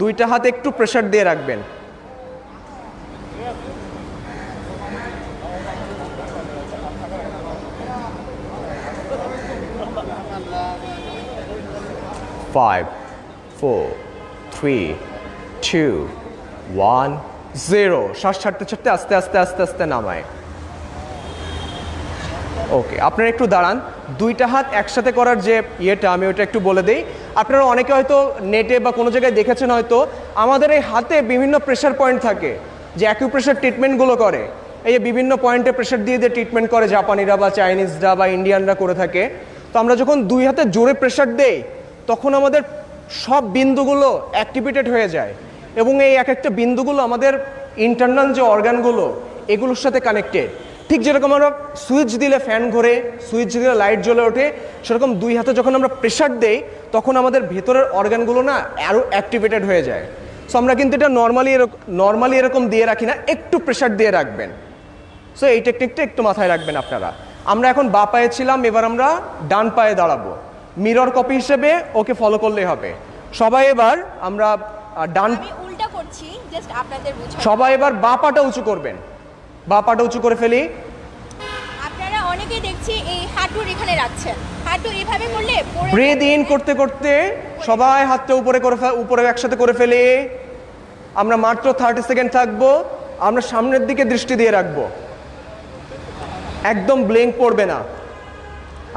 দুইটা হাতে একটু প্রেসার দিয়ে রাখবেন। Five, 4, 3, 2, 1, 0। শ্বাস ছাড়তে ছাড়তে আস্তে আস্তে আস্তে আস্তে নামায়। ওকে, আপনারা একটু দাঁড়ান। দুইটা হাত একসাথে করার যে ইয়েটা আমি ওইটা একটু বলে দিই। আপনারা অনেকে হয়তো নেটে বা কোনো জায়গায় দেখেছেন, হয়তো আমাদের এই হাতে বিভিন্ন প্রেশার পয়েন্ট থাকে, যে অ্যাকিউপ্রেশার ট্রিটমেন্টগুলো করে। এই যে বিভিন্ন পয়েন্টে প্রেশার দিয়ে দিয়ে ট্রিটমেন্ট করে জাপানিরা বা চাইনিজরা বা ইন্ডিয়ানরা করে থাকে। তো আমরা যখন দুই হাতে জোরে প্রেশার দেই তখন আমাদের সব বিন্দুগুলো অ্যাক্টিভেটেড হয়ে যায়। এবং এই এক একটা বিন্দুগুলো আমাদের ইন্টারনাল যে অর্গানগুলো এগুলোর সাথে কানেক্টেড। ঠিক যেরকম আমরা সুইচ দিলে ফ্যান ঘোরে, সুইচ দিলে লাইট জ্বলে ওঠে, সেরকম দুই হাতে যখন আমরা প্রেশার দেই তখন আমাদের ভেতরের অর্গানগুলো না আরও অ্যাক্টিভেটেড হয়ে যায়। সো আমরা কিন্তু এটা নর্মালি এরকম দিয়ে রাখি না, একটু প্রেশার দিয়ে রাখবেন। সো এই টেকনিকটা একটু মাথায় রাখবেন আপনারা। আমরা এখন বা পায়ে ছিলাম, এবার আমরা ডান পায়ে দাঁড়াবো। মিরর কপি হিসেবে ওকে ফলো করলেই হবে। সবাই এবার আমরা ডান, আমি উল্টা করছি জাস্ট আপনাদের বোঝার। সবাই এবার বা পাটা উঁচু করবেন, বা পাটা উঁচু করে ফেলি। আপনারা অনেকেই দেখছি এই হাঁটুর এখানে রাখছেন, হাঁটু এভাবে করলে ব্রিথ ইন করতে করতে সবাই হাতটা উপরে একসাথে করে ফেলি। আমরা মাত্র 30 সেকেন্ড থাকবো। আমরা সামনের দিকে দৃষ্টি দিয়ে রাখবো, একদম ব্লিঙ্ক পড়বে না।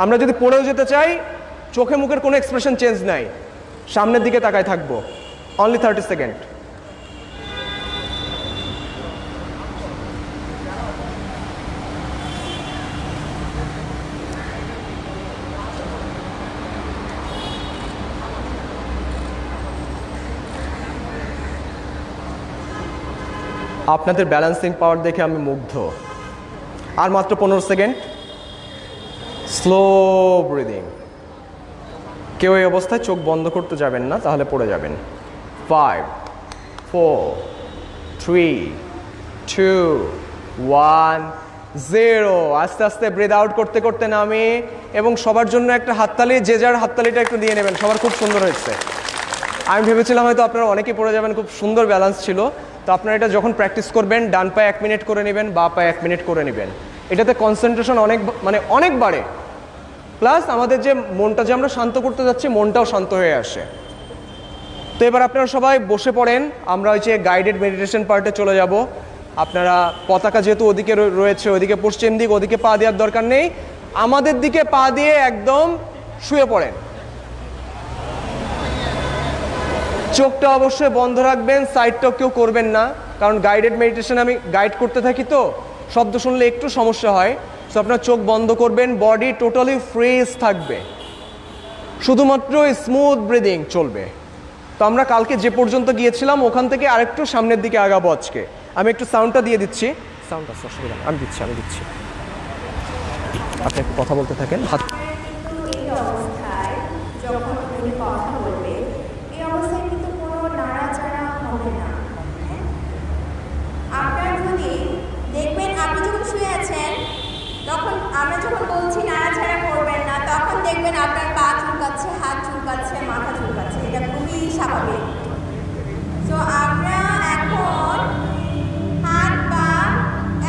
আমরা যদি পড়েও যেতে চাই চোখে মুখের কোনো এক্সপ্রেশন চেঞ্জ নাই, সামনের দিকে তাকায় থাকবো। Only 30 second. আপনাদের ব্যালেন্সিং পাওয়ার দেখে আমি মুগ্ধ। আর মাত্র 15 সেকেন্ড। Slow breathing. কেউ এই অবস্থায় চোখ বন্ধ করতে যাবেন না, তাহলে পড়ে যাবেন। 5 4 3 2 1 0। আস্তে আস্তে ব্রিথ আউট করতে করতে নামে। এবং সবার জন্য একটা হাততালি, যে যার হাততালিটা একটু দিয়ে নেবেন। সবার খুব সুন্দর হয়েছে। আমি ভেবেছিলাম হয়তো আপনারা অনেকেই পড়ে যাবেন, খুব সুন্দর ব্যালেন্স ছিল। তো আপনারা এটা যখন প্র্যাকটিস করবেন ডান পায়ে 1 মিনিট করে নেবেন, বা পায়ে 1 মিনিট করে নেবেন। এটাতে কনসেন্ট্রেশন অনেক বাড়ে। প্লাস আমাদের যে মনটা যে আমরা শান্ত করতে যাচ্ছি, মনটাও শান্ত হয়ে আসে। তো এবার আপনারা সবাই বসে পড়েন। আমরা ওই যে গাইডেড মেডিটেশন পার্টে চলে যাব। আপনারা পতাকা যেহেতু ওদিকে রয়েছে, ওদিকে পশ্চিম দিক, ওদিকে পা দেওয়ার দরকার নেই। আমাদের দিকে পা দিয়ে একদম শুয়ে পড়েন। চোখটা অবশ্যই বন্ধ রাখবেন, সাইডটাও কেউ করবেন না, কারণ গাইডেড মেডিটেশন আমি গাইড করতে থাকি, তো শব্দ শুনলে একটু সমস্যা হয়। সো আপনার চোখ বন্ধ করবেন, বডি টোটালি ফ্রেশ থাকবে, শুধুমাত্র স্মুথ ব্রিদিং চলবে। তো আমরা কালকে যে পর্যন্ত গিয়েছিলাম ওখান থেকে আরেকটু সামনের দিকে আগাবো আজকে। আমি একটু সাউন্ডটা দিয়ে দিচ্ছি। সাউন্ড আছে, অসুবিধা নেই, আমি দিচ্ছি। আপনি একটু কথা বলতে থাকেন। হাত এই অবস্থায় যখন উনি কথা বলবে, এই অবস্থায় কিন্তু কোনো নাড়াচাড়া হবে না। আপনার যদি দেখবেন আপনি যখন শুয়ে আছেন, তখন আমরা যখন বলছি নাড়াচাড়া করবেন না, তখন দেখবেন আপনার পা চুলকাচ্ছে, হাত চুলকাচ্ছে, মাথা চুলকাচ্ছে। এটা খুবই স্বাভাবিক। তো আমরা এখন হাত পা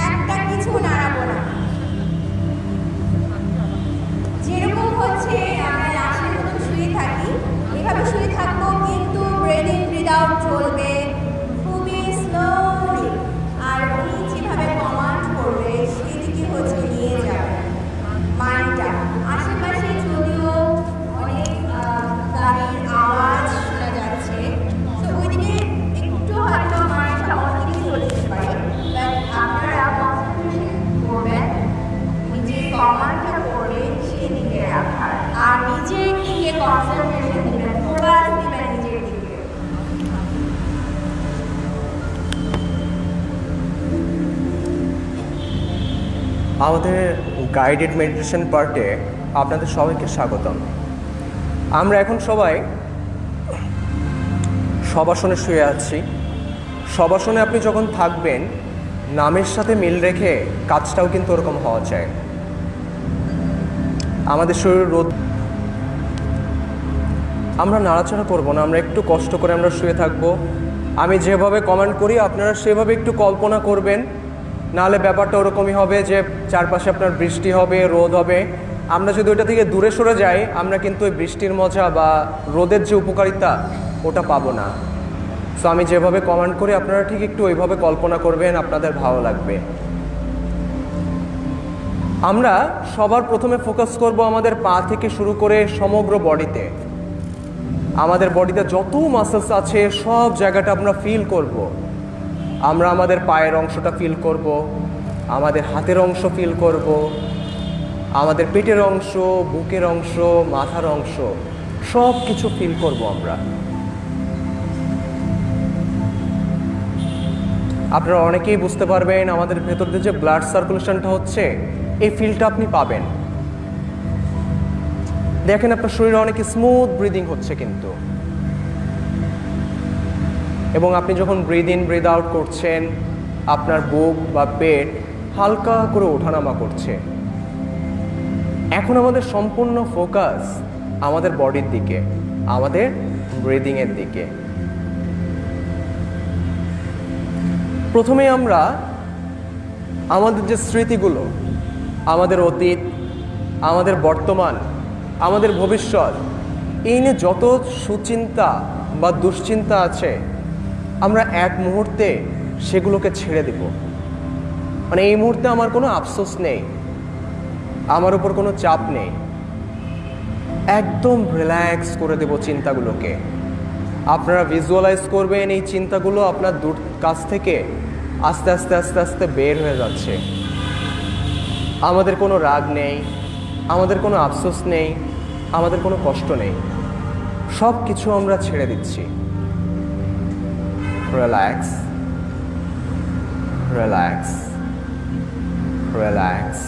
একটা কিছু নাড়াবো না। যেরকম হচ্ছে আমরা লাশের মতো শুয়ে থাকি, এভাবে শুয়ে থাকবো, কিন্তু ব্রিথ ইন ব্রিথ আউট চলবে খুবই স্লোলি। আর উনি যেভাবে কমান্ড করবে সেদিকে হচ্ছে নিয়ে যাবে মাইন্ডটা। আশেপাশে যদিও অনেক গাড়ির আওয়াজ শোনা যাচ্ছে, তো ওইদিকে একটু হয়তো মাইন্ডটা অন্যদিকে চলে যেতে পারে, বাট আপনারা কনসেন্ট্রেশন করবেন নিজের কমান্ডটা করে সেদিকে রাখার, আর নিজের দিকে কনসেন্ট্রেশন দিবেন, ফোকাস দিবেন নিজের দিকে। আমাদের গাইডেড মেডিটেশন পার্টে আপনাদের সবাইকে স্বাগতম। আমরা এখন সবাই শবাসনে শুয়ে আছি। শবাসনে আপনি যখন থাকবেন, নামের সাথে মিল রেখে কাজটাও কিন্তু ওরকম হওয়া চাই। আমাদের শরীর রোদ, আমরা নাড়াচাড়া করব না, আমরা একটু কষ্ট করে আমরা শুয়ে থাকব। আমি যেভাবে কমান্ড করি আপনারা সেভাবে একটু কল্পনা করবেন, নাহলে ব্যাপারটা ওরকমই হবে যে চারপাশে আপনার বৃষ্টি হবে, রোদ হবে। আমরা যদি ওইটা থেকে দূরে সরে যাই, আমরা কিন্তু ওই বৃষ্টির মজা বা রোদের যে উপকারিতা ওটা পাবো না। সো আমি যেভাবে কমান্ড করি আপনারা ঠিক একটু ওইভাবে কল্পনা করবেন, আপনাদের ভালো লাগবে। আমরা সবার প্রথমে ফোকাস করব আমাদের পা থেকে শুরু করে সমগ্র বডিতে। আমাদের বডিতে যত মাসলস আছে সব জায়গাটা আমরা ফিল করব। আমরা আমাদের পায়ের অংশটা ফিল করব, আমাদের হাতের অংশ ফিল করব, আমাদের পেটের অংশ, বুকের অংশ, মাথার অংশ, সব কিছু ফিল করব আমরা। আপনারা অনেকেই বুঝতে পারবেন আমাদের ভেতর দিয়ে যে ব্লাড সার্কুলেশনটা হচ্ছে, এই ফিলটা আপনি পাবেন। দেখেন আপনার শরীরে অনেক স্মুথ ব্রিদিং হচ্ছে কিন্তু, এবং আপনি যখন ব্রিদ ইন ব্রিদ আউট করছেন আপনার বুক বা পেট হালকা করে ওঠানামা করছে। এখন আমাদের সম্পূর্ণ ফোকাস আমাদের বডির দিকে, আমাদের ব্রিদিংয়ের দিকে। প্রথমে আমরা আমাদের যে স্মৃতিগুলো, আমাদের অতীত, আমাদের বর্তমান, আমাদের ভবিষ্যৎ, এই নিয়ে যত সুচিন্তা বা দুশ্চিন্তা আছে আমরা এক মুহূর্তে সেগুলোকে ছেড়ে দেব। মানে এই মুহূর্তে আমার কোনো আফসোস নেই, আমার উপর কোনো চাপ নেই, একদম রিল্যাক্স করে দেব চিন্তাগুলোকে। আপনারা ভিজুয়ালাইজ করবেন এই চিন্তাগুলো আপনার দূর কাছ থেকে আস্তে আস্তে আস্তে আস্তে বের হয়ে যাচ্ছে। আমাদের কোনো রাগ নেই, আমাদের কোনো আফসোস নেই, আমাদের কোনো কষ্ট নেই, সব কিছু আমরা ছেড়ে দিচ্ছি। Relax, relax, relax,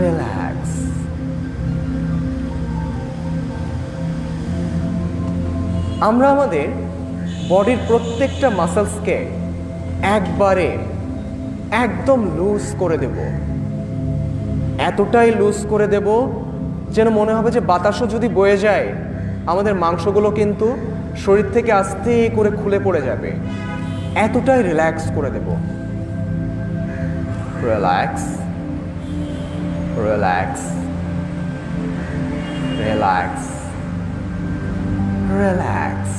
relax. আমরা আমাদের বডির প্রত্যেকটা মাসেলসকে একবারে একদম লুজ করে দেব, এতটাই লুজ করে দেব যেন মনে হবে যে বাতাসও যদি বয়ে যায় আমাদের মাংসগুলো কিন্তু শরীর থেকে আস্তে করে খুলে পড়ে যাবে। এতটাই রিল্যাক্স করে দেব। Relax, relax, relax, relax.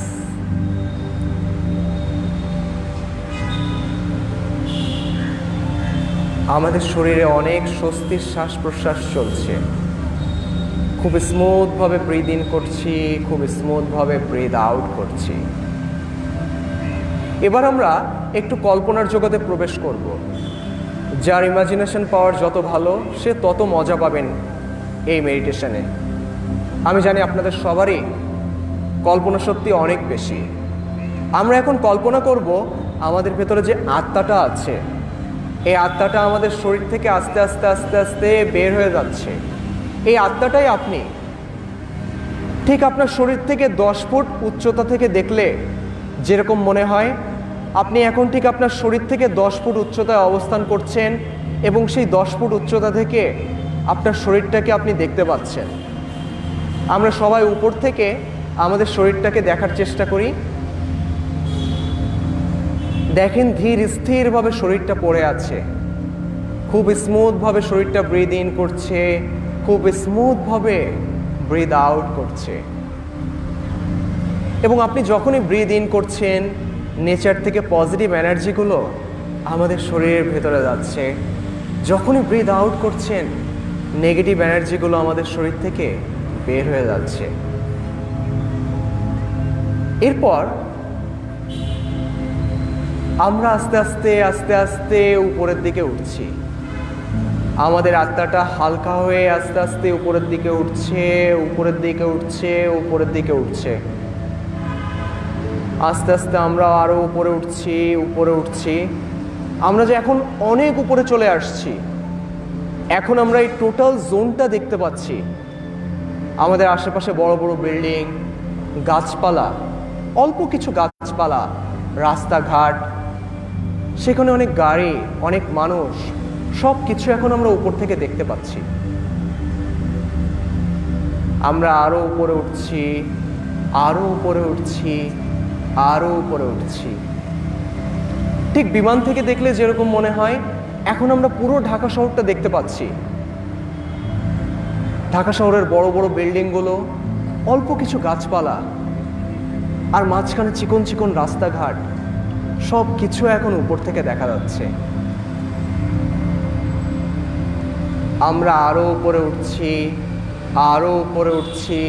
আমাদের শরীরে অনেক স্বস্তির শ্বাস প্রশ্বাস চলছে। খুব স্মুথভাবে ব্রিদ ইন করছি, খুব স্মুথভাবে ব্রিদ আউট করছি। এবার আমরা একটু কল্পনার জগতে প্রবেশ করব। যার ইমাজিনেশন পাওয়ার যত ভালো সে তত মজা পাবেন এই মেডিটেশনে। আমি জানি আপনাদের সবারই কল্পনা শক্তি অনেক বেশি। আমরা এখন কল্পনা করব আমাদের ভেতরে যে আত্মাটা আছে, এই আত্মাটা আমাদের শরীর থেকে আস্তে আস্তে আস্তে আস্তে বের হয়ে যাচ্ছে। এই আত্মাটাই আপনি। ঠিক আপনার শরীর থেকে 10 ফুট উচ্চতা থেকে দেখলে যেরকম মনে হয়, আপনি এখন ঠিক আপনার শরীর থেকে 10 ফুট উচ্চতায় অবস্থান করছেন এবং সেই 10 ফুট উচ্চতা থেকে আপনার শরীরটাকে আপনি দেখতে পাচ্ছেন। আমরা সবাই উপর থেকে আমাদের শরীরটাকে দেখার চেষ্টা করি। দেখেন ধীর স্থিরভাবে শরীরটা পড়ে আছে, খুব স্মুথভাবে শরীরটা ব্রিদ ইন করছে, খুব স্মুথভাবে ব্রিদ আউট করছে। এবং আপনি যখনই ব্রিদ ইন করছেন নেচার থেকে পজিটিভ এনার্জিগুলো আমাদের শরীরের ভেতরে যাচ্ছে। যখনই ব্রিদ আউট করছেন নেগেটিভ এনার্জিগুলো আমাদের শরীর থেকে বের হয়ে যাচ্ছে। এরপর আমরা আস্তে আস্তে আস্তে আস্তে উপরের দিকে উঠছি। আমাদের আত্মাটা হালকা হয়ে আস্তে আস্তে উপরের দিকে উঠছে, উপরের দিকে উঠছে, উপরের দিকে উঠছে। আস্তে আস্তে আমরা আরো উপরে উঠছি, উপরে উঠছি। আমরা যে এখন অনেক উপরে চলে আসছি। এখন আমরা এই টোটাল জোনটা দেখতে পাচ্ছি। আমাদের আশেপাশে বড় বড় বিল্ডিং, গাছপালা, অল্প কিছু গাছপালা, রাস্তাঘাট, সেখানে অনেক গাড়ি, অনেক মানুষ, সব কিছু এখন আমরা উপর থেকে দেখতে পাচ্ছি। আমরা আরো উপরে উঠছি, আরো উপরে উঠছি, আরো উপরে উঠছি। ঠিক বিমান থেকে দেখলে যেরকম মনে হয় এখন আমরা পুরো ঢাকা শহরটা দেখতে পাচ্ছি। ঢাকা শহরের বড় বড় বিল্ডিংগুলো, অল্প কিছু গাছপালা, আর মাঝখানে চিকন চিকন রাস্তাঘাট, সব কিছু এখন উপর থেকে দেখা যাচ্ছে। আমরা আরো উপরে উঠছি, আরো উপরে উঠছি,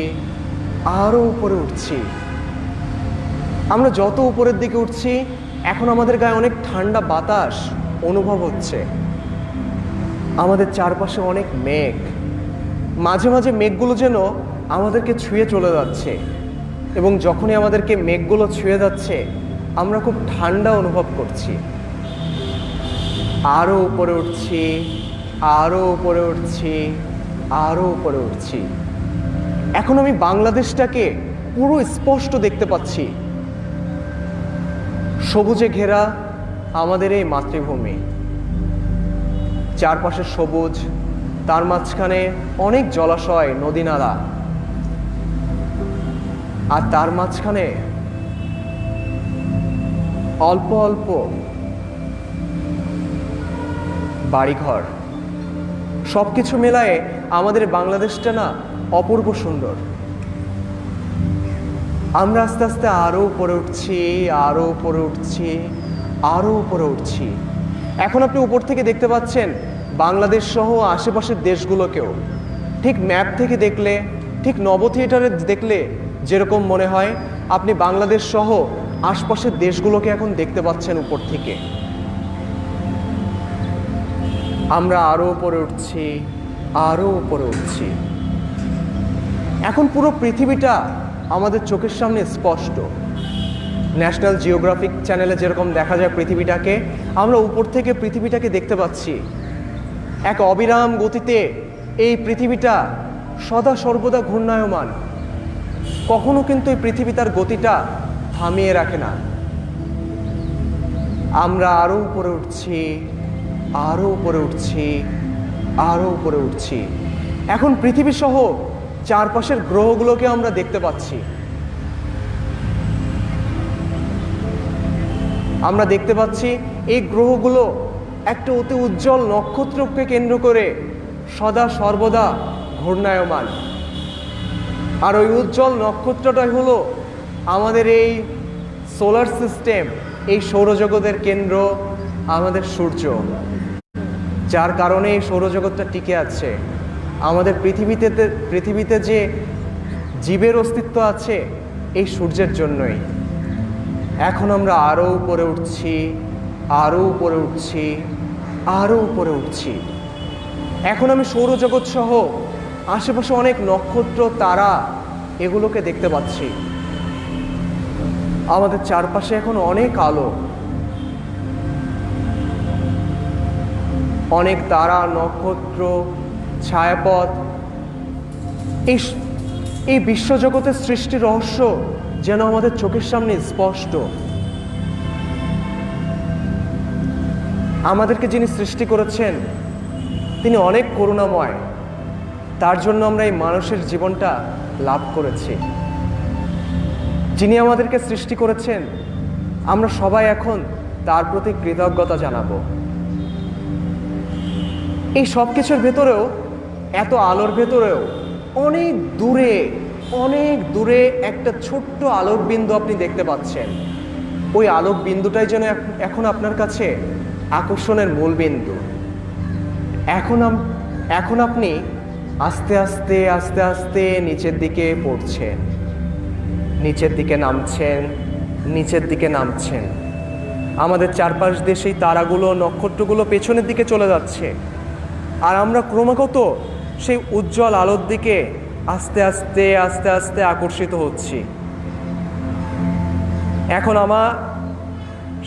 আরো উপরে উঠছি। আমরা যত উপরের দিকে উঠছি এখন আমাদের গায়ে অনেক ঠান্ডা বাতাস অনুভব হচ্ছে। আমাদের চারপাশে অনেক মেঘ, মাঝে মাঝে মেঘগুলো যেন আমাদেরকে ছুঁয়ে চলে যাচ্ছে। এবং যখনই আমাদেরকে মেঘগুলো ছুঁয়ে যাচ্ছে আমরা খুব ঠান্ডা অনুভব করছি। আরও উপরে উঠছি, আরও উপরে উঠছি, আরও উপরে উঠছি। এখন আমি বাংলাদেশটাকে পুরো স্পষ্ট দেখতে পাচ্ছি। সবুজে ঘেরা আমাদের এই মাতৃভূমি, চারপাশে সবুজ, তার মাঝখানে অনেক জলাশয়, নদী নালা, আর তার মাঝখানে অল্প অল্প বাড়িঘর। সব কিছু মেলায় আমাদের বাংলাদেশটা না অপূর্ব সুন্দর। আমরা আস্তে আস্তে আরও উপরে উঠছি, আরও উপরে উঠছি, আরও উপরে উঠছি। এখন আপনি উপর থেকে দেখতে পাচ্ছেন বাংলাদেশ সহ আশেপাশের দেশগুলোকেও। ঠিক ম্যাপ থেকে দেখলে, ঠিক নব থিয়েটারে দেখলে যেরকম মনে হয়, আপনি বাংলাদেশ সহ আশপাশের দেশগুলোকে এখন দেখতে পাচ্ছেন উপর থেকে। আমরা আরও উপরে উঠছি, আরও উপরে উঠছি। এখন পুরো পৃথিবীটা আমাদের চোখের সামনে স্পষ্ট। ন্যাশনাল জিওগ্রাফিক চ্যানেলে যেরকম দেখা যায় পৃথিবীটাকে, আমরা উপর থেকে পৃথিবীটাকে দেখতে পাচ্ছি। এক অবিরাম গতিতে এই পৃথিবীটা সদা সর্বদা ঘূর্ণায়মান। কখনো কিন্তু এই পৃথিবী তার গতিটা থামিয়ে রাখে না। আমরা আরও উপরে উঠছি, আরও উপরে উঠছি, আরও উপরে উঠছি। এখন পৃথিবী সহ চারপাশের গ্রহগুলোকে আমরা দেখতে পাচ্ছি। আমরা দেখতে পাচ্ছি এই গ্রহগুলো একটা অতি উজ্জ্বল নক্ষত্রকে কেন্দ্র করে সদা সর্বদা ঘূর্ণায়মান। আর ওই উজ্জ্বল নক্ষত্রটাই হলো আমাদের এই সোলার সিস্টেম, এই সৌরজগতের কেন্দ্র, আমাদের সূর্য। যার কারণে এই সৌরজগৎটা টিকে আছে। আমাদের পৃথিবীতে যে জীবের অস্তিত্ব আছে এই সূর্যের জন্যই। এখন আমরা আরও উপরে উঠছি, আরও উপরে উঠছি, আরও উপরে উঠছি। এখন আমি সৌরজগৎ সহ আশেপাশে অনেক নক্ষত্র, তারা, এগুলোকে দেখতে পাচ্ছি। আমাদের চারপাশে এখন অনেক আলো, অনেক তারা, নক্ষত্র, ছায়াপথ। এই বিশ্বজগতের সৃষ্টি রহস্য যেন আমাদের চোখের সামনে স্পষ্ট। আমাদেরকে যিনি সৃষ্টি করেছেন তিনি অনেক করুণাময়। তার জন্য আমরা এই মানুষের জীবনটা লাভ করেছি। যিনি আমাদেরকে সৃষ্টি করেছেন আমরা সবাই এখন তার প্রতি কৃতজ্ঞতা জানাবো। এই সব কিছুর ভেতরেও, এত আলোর ভেতরেও অনেক দূরে একটা ছোট্ট আলোক বিন্দু আপনি দেখতে পাচ্ছেন। ওই আলোক বিন্দুটাই যেন এখন আপনার কাছে আকর্ষণের মূল বিন্দু। এখন আপনি আস্তে আস্তে আস্তে আস্তে নিচের দিকে পড়ছেন, নিচের দিকে নামছেন, নিচের দিকে নামছেন। আমাদের চারপাশ দিয়ে সেই তারাগুলো, নক্ষত্রগুলো পেছনের দিকে চলে যাচ্ছে, আর আমরা ক্রমাগত সেই উজ্জ্বল আলোর দিকে আস্তে আস্তে আস্তে আস্তে আকর্ষিত হচ্ছি। এখন আমার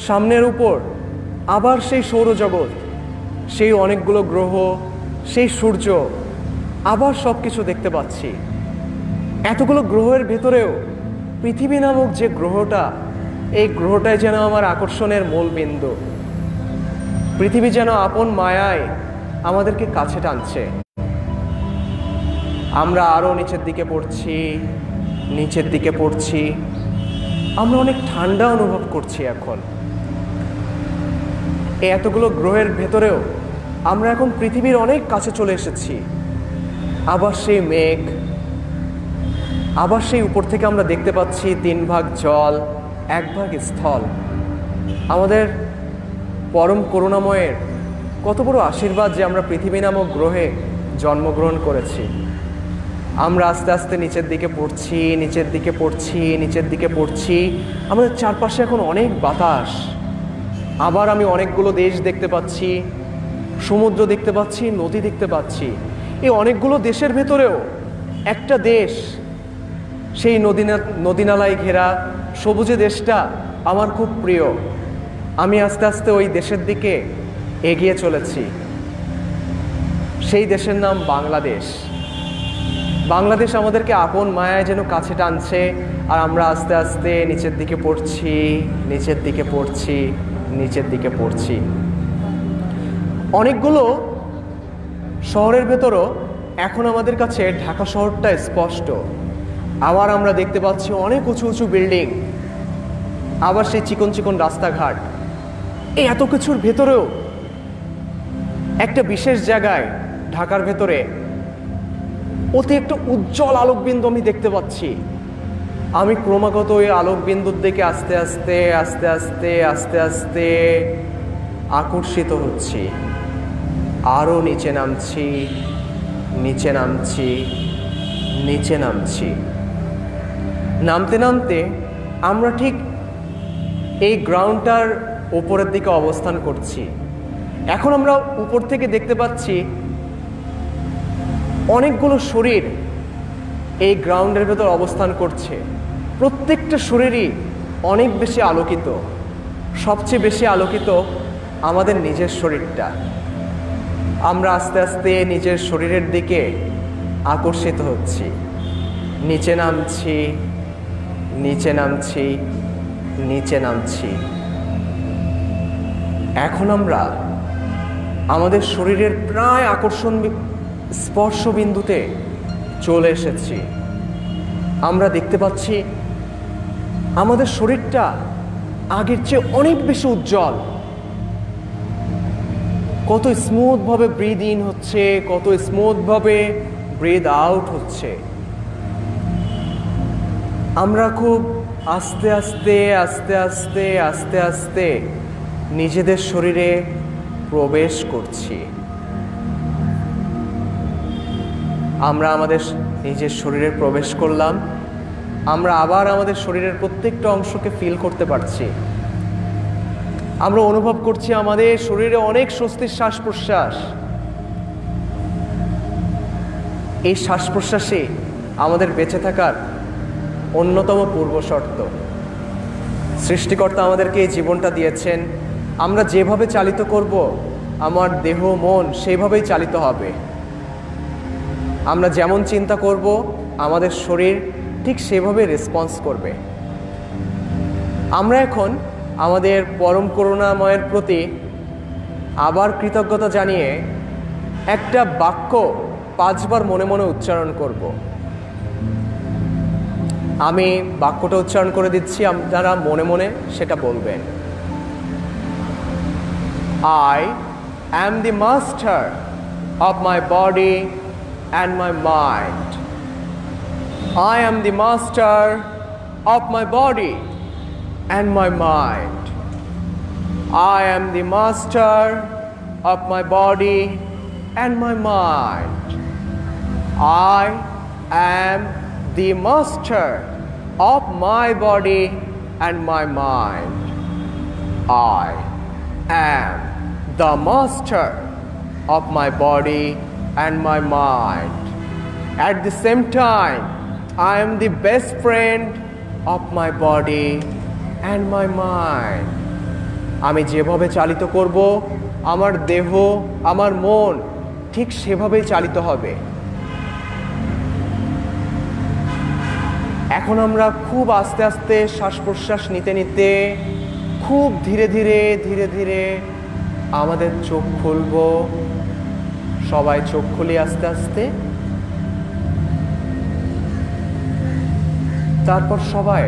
সামনের উপর আবার সেই সৌরজগৎ, সেই অনেকগুলো গ্রহ, সেই সূর্য, আবার সব কিছু দেখতে পাচ্ছি। এতগুলো গ্রহের ভেতরেও পৃথিবী নামক যে গ্রহটা, এই গ্রহটাই যেন আমার আকর্ষণের মূল বিন্দু। পৃথিবী যেন আপন মায়ায় আমাদেরকে কাছে টানছে। আমরা আরও নিচের দিকে পড়ছি, নিচের দিকে পড়ছি। আমরা অনেক ঠান্ডা অনুভব করছি এখন। এই এতগুলো গ্রহের ভেতরেও আমরা এখন পৃথিবীর অনেক কাছে চলে এসেছি। আবার সেই মেঘ, আবার সেই উপর থেকে আমরা দেখতে পাচ্ছি 3 ভাগ জল, 1 ভাগ স্থল। আমাদের পরম করুণাময়ের কত বড় আশীর্বাদ যে আমরা পৃথিবী নামক গ্রহে জন্মগ্রহণ করেছি। আমরা আস্তে আস্তে নিচের দিকে পড়ছি, নিচের দিকে পড়ছি, নিচের দিকে পড়ছি। আমাদের চারপাশে এখন অনেক বাতাস। আবার আমি অনেকগুলো দেশ দেখতে পাচ্ছি, সমুদ্র দেখতে পাচ্ছি, নদী দেখতে পাচ্ছি। এই অনেকগুলো দেশের ভেতরেও একটা দেশ, সেই নদী নালায় ঘেরা সবুজে দেশটা আমার খুব প্রিয়। আমি আস্তে আস্তে ওই দেশের দিকে এগিয়ে চলেছি। সেই দেশের নাম বাংলাদেশ। বাংলাদেশ আমাদেরকে আপন মায়ায় যেন কাছে টানছে, আর আমরা আস্তে আস্তে নিচের দিকে পড়ছি, নিচের দিকে পড়ছি, নিচের দিকে পড়ছি। অনেকগুলো শহরের ভেতরও এখন আমাদের কাছে ঢাকা শহরটা স্পষ্ট। আবার আমরা দেখতে পাচ্ছি অনেক উঁচু উঁচু বিল্ডিং, আবার সেই চিকন চিকন রাস্তাঘাট। এই এত কিছুর ভেতরেও একটা বিশেষ জায়গায় ঢাকার ভেতরে অতি একটা উজ্জ্বল আলোকবিন্দু আমি দেখতে পাচ্ছি। আমি ক্রমাগত ওই আলোকবিন্দুর দিকে আস্তে আস্তে আস্তে আস্তে আস্তে আস্তে আকর্ষিত হচ্ছি। আরও নিচে নামছি, নিচে নামছি, নিচে নামছি। নামতে নামতে আমরা ঠিক এই গ্রাউন্ডটার উপরের দিকে অবস্থান করছি। এখন আমরা উপর থেকে দেখতে পাচ্ছি অনেকগুলো শরীর এই গ্রাউন্ডের ভেতর অবস্থান করছে। প্রত্যেকটা শরীরই অনেক বেশি আলোকিত। সবচেয়ে বেশি আলোকিত আমাদের নিজের শরীরটা। আমরা আস্তে আস্তে নিজের শরীরের দিকে আকর্ষিত হচ্ছি। নিচে নামছি, নিচে নামছি, নিচে নামছি। এখন আমরা আমাদের শরীরের প্রায় আকর্ষণ স্পর্শবিন্দুতে চলে এসেছি। আমরা দেখতে পাচ্ছি আমাদের শরীরটা আগের চেয়ে অনেক বেশি উজ্জ্বল। কত স্মুথভাবে ব্রিথ ইন হচ্ছে, কত স্মুথভাবে ব্রিথ আউট হচ্ছে। আমরা খুব আস্তে আস্তে আস্তে আস্তে আস্তে আস্তে নিজেদের শরীরে প্রবেশ করছি। আমরা আমাদের নিজের শরীরে প্রবেশ করলাম। আমরা আবার আমাদের শরীরের প্রত্যেকটা অংশকে ফিল করতে পারছি। আমরা অনুভব করছি আমাদের শরীরে অনেক স্বস্তির শ্বাস প্রশ্বাস। এই শ্বাস প্রশ্বাসে আমাদের বেঁচে থাকার অন্যতম পূর্ব শর্ত। সৃষ্টিকর্তা আমাদেরকে এই জীবনটা দিয়েছেন। আমরা যেভাবে চালিত করব, আমার দেহ মন সেইভাবেই চালিত হবে। আমরা যেমন চিন্তা করব, আমাদের শরীর ঠিক সেভাবে রেসপন্স করবে। আমরা এখন আমাদের পরম করুণাময়ের প্রতি আবার কৃতজ্ঞতা জানিয়ে একটা বাক্য 5 বার মনে মনে উচ্চারণ করব। আমি বাক্যটা উচ্চারণ করে দিচ্ছি, আপনারা মনে মনে সেটা বলবেন। I am the master of my body and my mind. I am the master of my body and my mind. I am the master of my body and my mind. I am the master of my body and my mind. I am the master of my body and my mind. At the same time, I am the best friend of my body and my mind. আমি যেভাবে চালিত করব, আমার দেহ, আমার মন ঠিক সেভাবেই চালিত হবে। এখন আমরা খুব আস্তে আস্তে শ্বাস প্রশ্বাস নিতে নিতে খুব ধীরে ধীরে ধীরে ধীরে আমাদের চোখ খুলব। সবাই চোখ খুলি আস্তে আস্তে। তারপর সবাই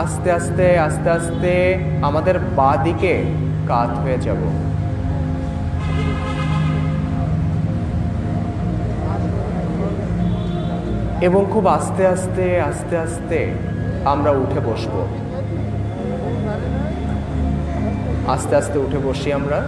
আস্তে আস্তে আস্তে আস্তে আমাদের বাঁ দিকে কাত হয়ে যাব। এবং খুব আস্তে আস্তে আস্তে আস্তে আমরা উঠে বসবো। আস্তে আস্তে উঠে বসি আমরা।